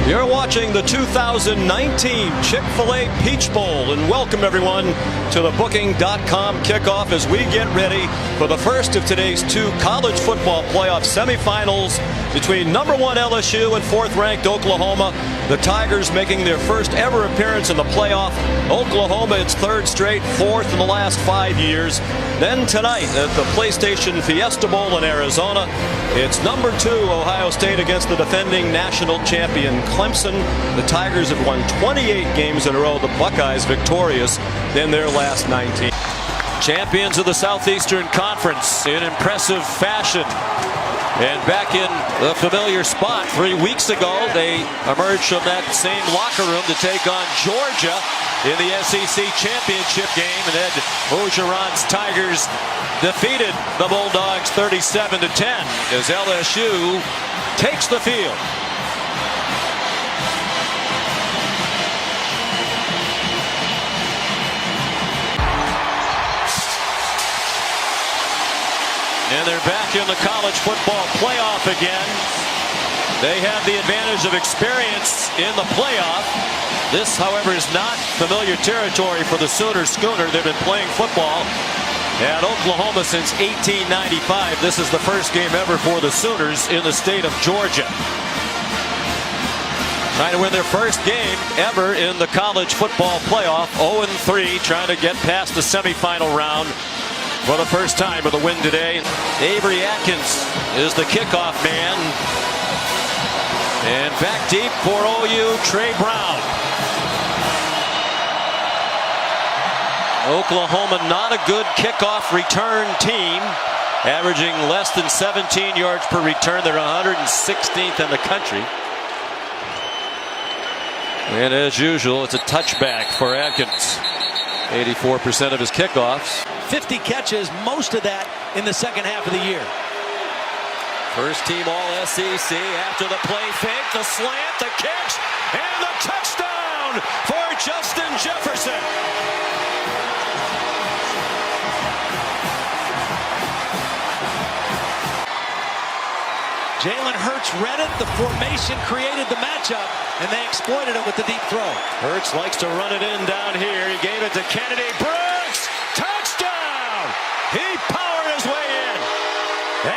You're watching the 2019 Chick-fil-A Peach Bowl, and welcome everyone to the Booking.com kickoff as we get ready for the first of today's 2 college football playoff semifinals between number 1 LSU and 4th ranked Oklahoma. The Tigers making their first ever appearance in the playoff. Oklahoma, its 3rd straight, 4th in the last 5 years. Then tonight at the PlayStation Fiesta Bowl in Arizona, it's number 2 Ohio State against the defending national champion Clemson. The Tigers have won 28 games in a row. The Buckeyes victorious in their last 19. Champions of the Southeastern Conference in impressive fashion. And back in the familiar spot 3 weeks ago, they emerged from that same locker room to take on Georgia in the SEC championship game. And Ed Orgeron's Tigers defeated the Bulldogs 37-10 as LSU takes the field. And they're back in the college football playoff again. They have the advantage of experience in the playoff. This, however, is not familiar territory for the Sooner Schooner. They've been playing football at Oklahoma since 1895. This is the first game ever for the Sooners in the state of Georgia. Trying to win their first game ever in the college football playoff. 0-3, trying to get past the semifinal round for the first time with a win today. Avery Atkins is the kickoff man. And back deep for OU, Trey Brown. Oklahoma not a good kickoff return team, averaging less than 17 yards per return. They're 116th in the country. And as usual, it's a touchback for Atkins. 84% of his kickoffs. 50 catches, most of that in the second half of the year. First team All-SEC after the play fake, the slant, the catch, and the touchdown for Justin Jefferson. Jalen Hurts read it, the formation created the matchup, and they exploited it with the deep throw. Hurts likes to run it in down here. He gave it to Kennedy Brooks. Touchdown! He powered his way in.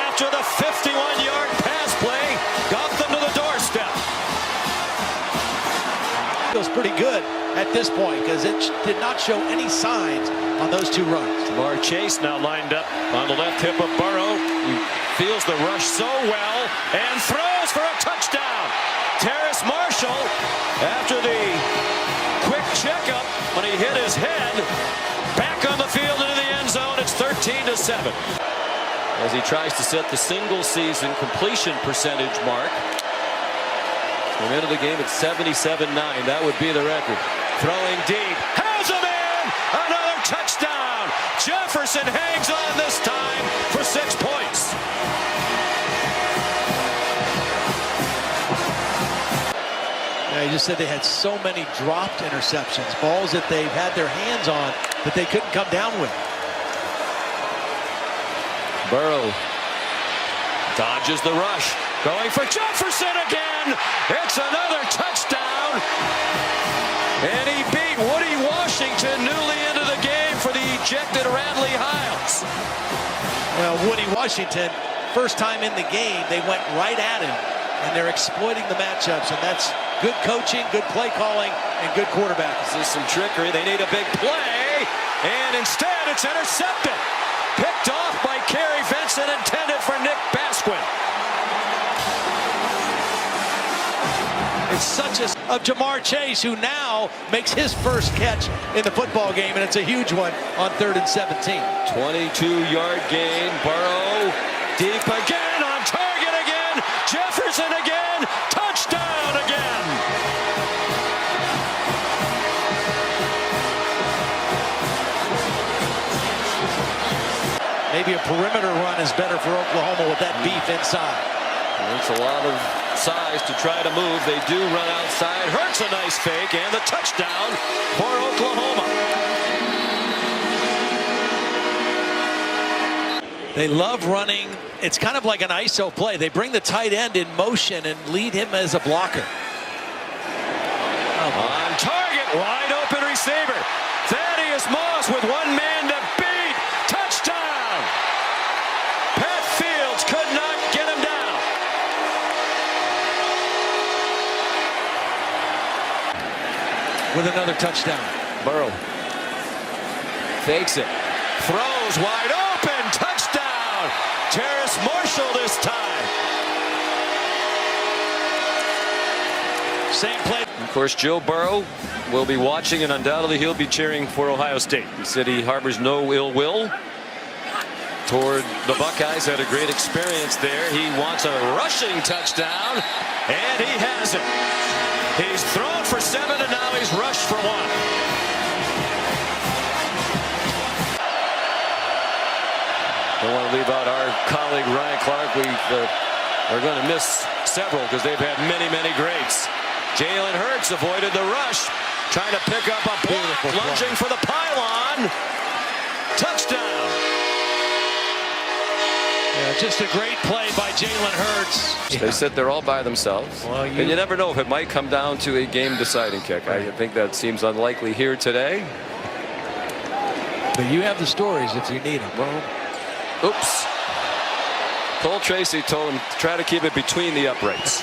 After the 51-yard pass play, got them to the doorstep. Feels pretty good at this point because it did not show any signs on those 2 runs. Jamar Chase now lined up on the left hip of Burrow. He feels the rush so well and throws for a touchdown. Terrace Marshall, after the quick checkup when he hit his head, back on the field into the end zone. It's 13-7. As he tries to set the single season completion percentage mark. We're into the game at 77-9. That would be the record. Throwing deep. Has him in! Another touchdown! Jefferson hangs on this time for 6 points. Yeah, he just said they had so many dropped interceptions, balls that they've had their hands on that they couldn't come down with. Burrow dodges the rush, going for Jefferson again. It's another touchdown. And he beat Woody Washington newly into the game for the ejected Radley Hiles. Well, Woody Washington, first time in the game, they went right at him, and they're exploiting the matchups, and that's good coaching, good play calling, and good quarterback. This is some trickery. They need a big play, and instead it's intercepted. Picked off by Kerry Vincent, intended for Nick Basquin. It's such of Jamar Chase, who now makes his first catch in the football game, and it's a huge one on 3rd and 17. 22-yard gain. Burrow deep again, on target again. Jefferson again. Touchdown again. Maybe a perimeter run is better for Oklahoma with that beef inside. It's a lot of size to try to move. They do run outside. Hurts a nice fake, and the touchdown for Oklahoma. They love running. It's kind of like an ISO play. They bring the tight end in motion and lead him as a blocker. On target, wide open receiver. Thaddeus Moss with one man to beat. Touchdown! Pat Fields could not get him down. With another touchdown. Burrow fakes it. Throws wide open. Touchdown! Terrace Marshall this time. Same play. Of course, Joe Burrow will be watching, and undoubtedly he'll be cheering for Ohio State. He said he harbors no ill will toward the Buckeyes. Had a great experience there. He wants a rushing touchdown, and he has it. He's thrown for 7, and now he's rushed for 1. Don't want to leave out our colleague Ryan Clark. We are going to miss several because they've had many, many greats. Jalen Hurts avoided the rush, trying to pick up a block, lunging for the pylon. Touchdown. Yeah, just a great play by Jalen Hurts. They sit there all by themselves. Well, and you never know if it might come down to a game-deciding kick. I think that seems unlikely here today. But you have the stories if you need them. Well, oops. Cole Tracy told him to try to keep it between the uprights.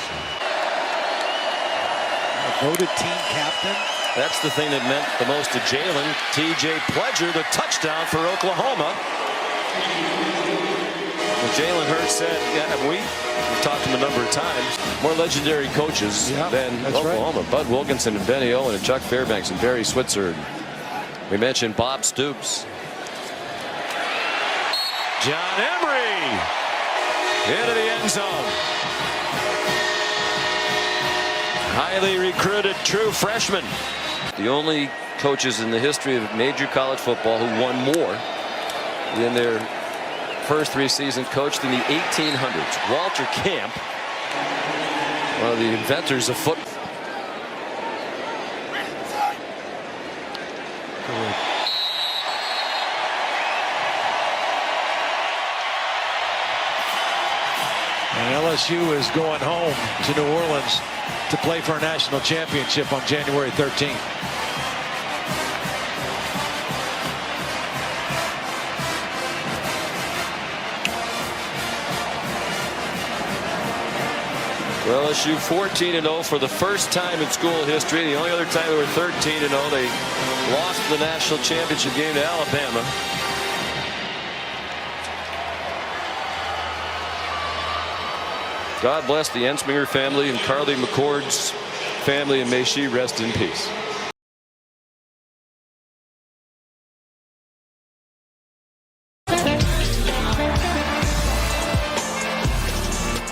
Voted team captain. That's the thing that meant the most to Jalen. T.J. Pledger, the touchdown for Oklahoma. Well, Jalen Hurts said, we've talked to him a number of times, more legendary coaches than Oklahoma. Right. Bud Wilkinson and Benny Owen and Chuck Fairbanks and Barry Switzer. We mentioned Bob Stoops. John Emery into the end zone. Highly recruited true freshman. The only coaches in the history of major college football who won more in their first 3 seasons coached in the 1800s. Walter Camp, one of the inventors of football. And LSU is going home to New Orleans to play for a national championship on January 13th. Well, LSU 14-0 for the first time in school history. The only other time they were 13-0, they lost the national championship game to Alabama. God bless the Ensminger family and Carly McCord's family, and may she rest in peace.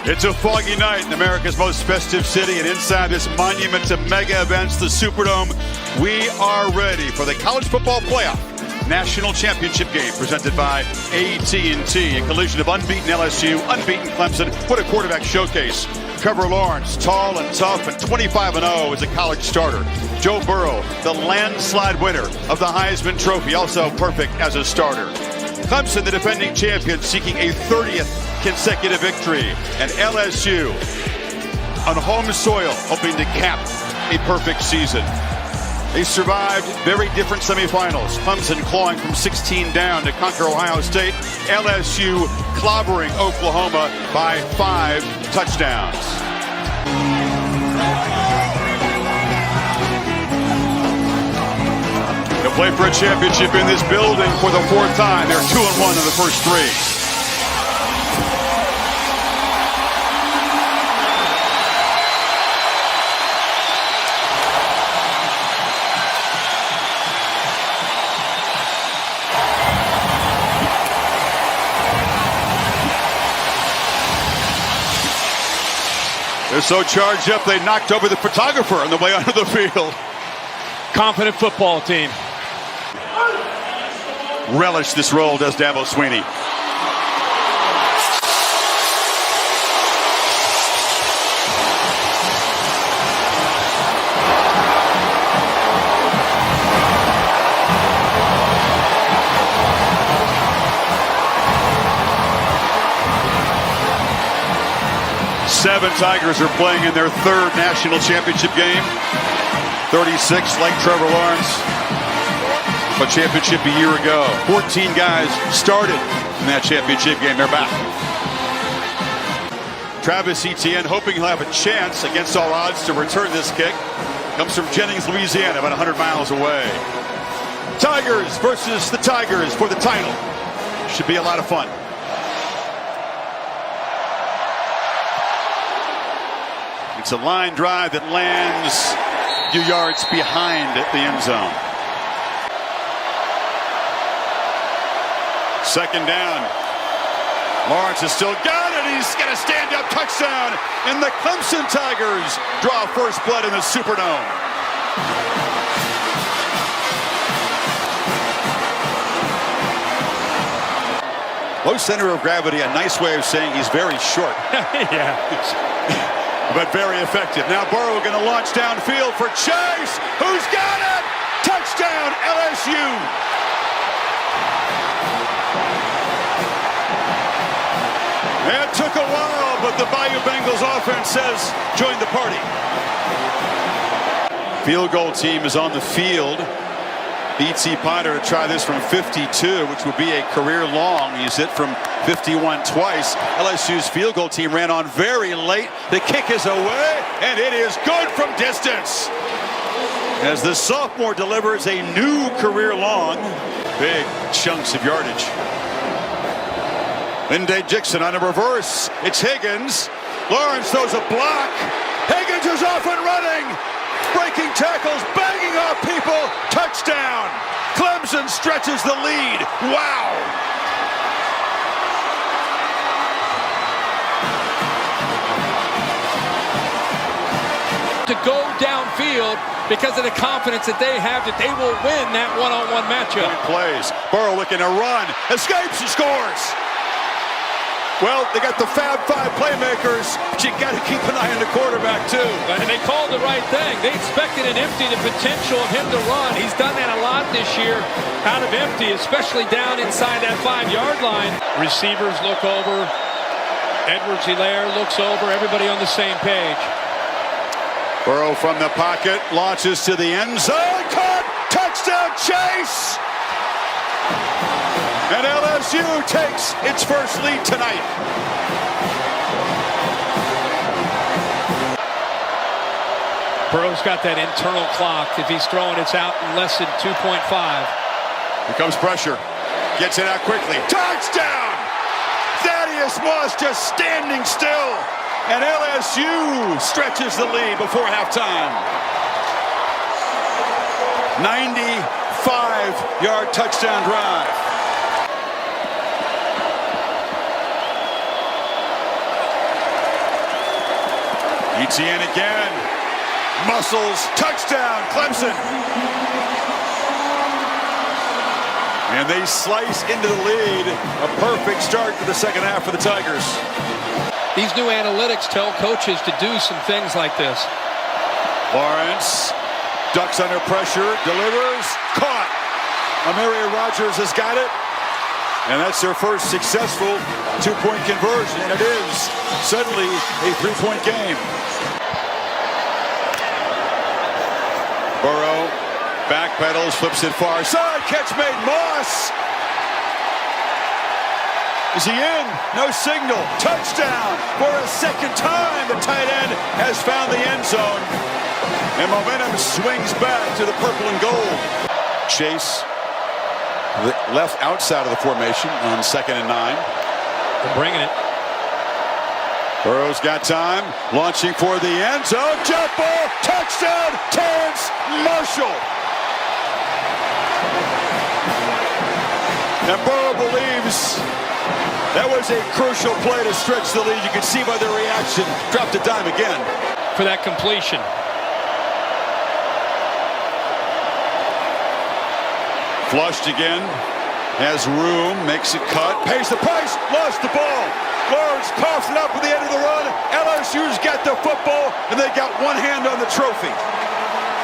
It's a foggy night in America's most festive city, and inside this monument to mega events, the Superdome, we are ready for the College Football Playoff National Championship game presented by AT&T. A collision of unbeaten LSU, unbeaten Clemson. What a quarterback showcase Trevor Lawrence, tall and tough and 25-0 as a college starter. Joe Burrow, the landslide winner of the Heisman Trophy, also perfect as a starter. Clemson, the defending champion, seeking a 30th consecutive victory. And LSU on home soil, hoping to cap a perfect season. They survived very different semifinals. Clemson clawing from 16 down to conquer Ohio State. LSU clobbering Oklahoma by 5 touchdowns. To play for a championship in this building for the 4th time. They're 2-1 in the first 3. They're so charged up, they knocked over the photographer on the way onto the field. Confident football team. Relish this role, does Dabo Swinney. Seven Tigers are playing in their 3rd national championship game. 36 like Trevor Lawrence. A championship a year ago. 14 guys started in that championship game. They're back. Travis Etienne hoping he'll have a chance against all odds to return this kick. Comes from Jennings, Louisiana, about 100 miles away. Tigers versus the Tigers for the title. Should be a lot of fun. It's a line drive that lands a few yards behind the end zone. 2nd down. Lawrence has still got it. He's got a stand-up touchdown. And the Clemson Tigers draw first blood in the Superdome. Low center of gravity, a nice way of saying he's very short. Yeah. But very effective. Now Burrow going to launch downfield for Chase. Who's got it? Touchdown, LSU. It took a while, but the Bayou Bengals offense says, join the party. Field goal team is on the field. B.T. Potter to try this from 52, which would be a career long. He's hit from 51 twice. LSU's field goal team ran on very late. The kick is away, and it is good from distance. As the sophomore delivers a new career long. Big chunks of yardage. Linday Dixon on a reverse. It's Higgins. Lawrence throws a block. Higgins is off and running. Breaking tackles, banging off people. Touchdown. Clemson stretches the lead. Wow. To go downfield because of the confidence that they have that they will win that one-on-one matchup. Point plays. Burrow looking to run. Escapes and scores. Well, they got the Fab Five playmakers, but you got to keep an eye on the quarterback, too. And they called the right thing. They expected an empty, the potential of him to run. He's done that a lot this year out of empty, especially down inside that 5-yard line. Receivers look over. Edwards-Helaire looks over. Everybody on the same page. Burrow from the pocket, launches to the end zone. Caught! Touchdown, Chase! And LSU takes its first lead tonight. Burrow's got that internal clock. If he's throwing, it's out in less than 2.5. Here comes pressure. Gets it out quickly. Touchdown! Thaddeus Moss just standing still. And LSU stretches the lead before halftime. 95-yard touchdown drive. Etienne again. Muscles. Touchdown, Clemson. And they slice into the lead. A perfect start to the second half for the Tigers. These new analytics tell coaches to do some things like this. Lawrence ducks under pressure, delivers, caught. Amari Rogers has got it. And that's their first successful two-point conversion, and it is suddenly a three-point game. Burrow backpedals, flips it far side, catch made. Moss. Is he in? No signal. Touchdown for a second time. The tight end has found the end zone, and momentum swings back to the purple and gold. Chase left outside of the formation on 2nd and 9. They're bringing it. Burrow's got time, launching for the end zone. Jump ball, touchdown, Terrence Marshall. And Burrow believes that was a crucial play to stretch the lead. You can see by their reaction. Dropped a dime again. For that completion. Flushed again, has room, makes it cut, pays the price, lost the ball. Lawrence coughs it up at the end of the run. LSU's got the football, and they got one hand on the trophy.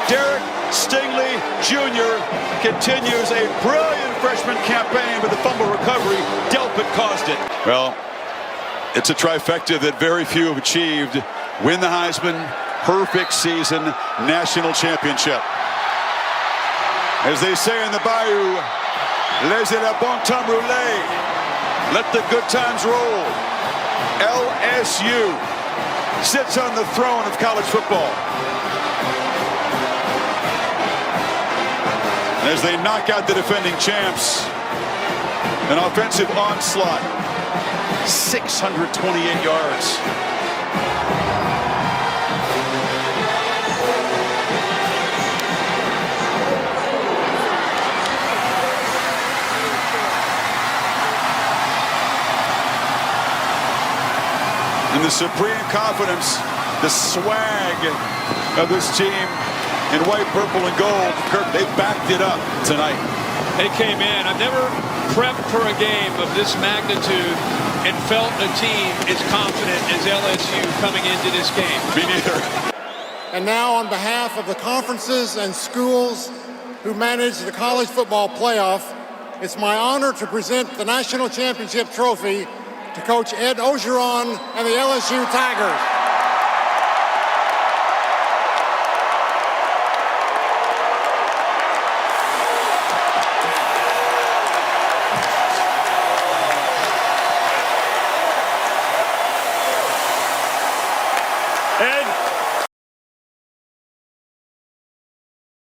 Derek Stingley Jr. continues a brilliant freshman campaign with the fumble recovery. Delpit caused it. Well, it's a trifecta that very few have achieved. Win the Heisman, perfect season, national championship. As they say in the Bayou, laissez le bon temps rouler. Let the good times roll. LSU sits on the throne of college football. As they knock out the defending champs, an offensive onslaught, 628 yards. And the supreme confidence, the swag of this team in white, purple, and gold. Kirk, they backed it up tonight. They came in. I've never prepped for a game of this magnitude and felt a team as confident as LSU coming into this game. Me neither. And now, on behalf of the conferences and schools who manage the college football playoff, it's my honor to present the national championship trophy to Coach Ed Ogeron and the LSU Tigers.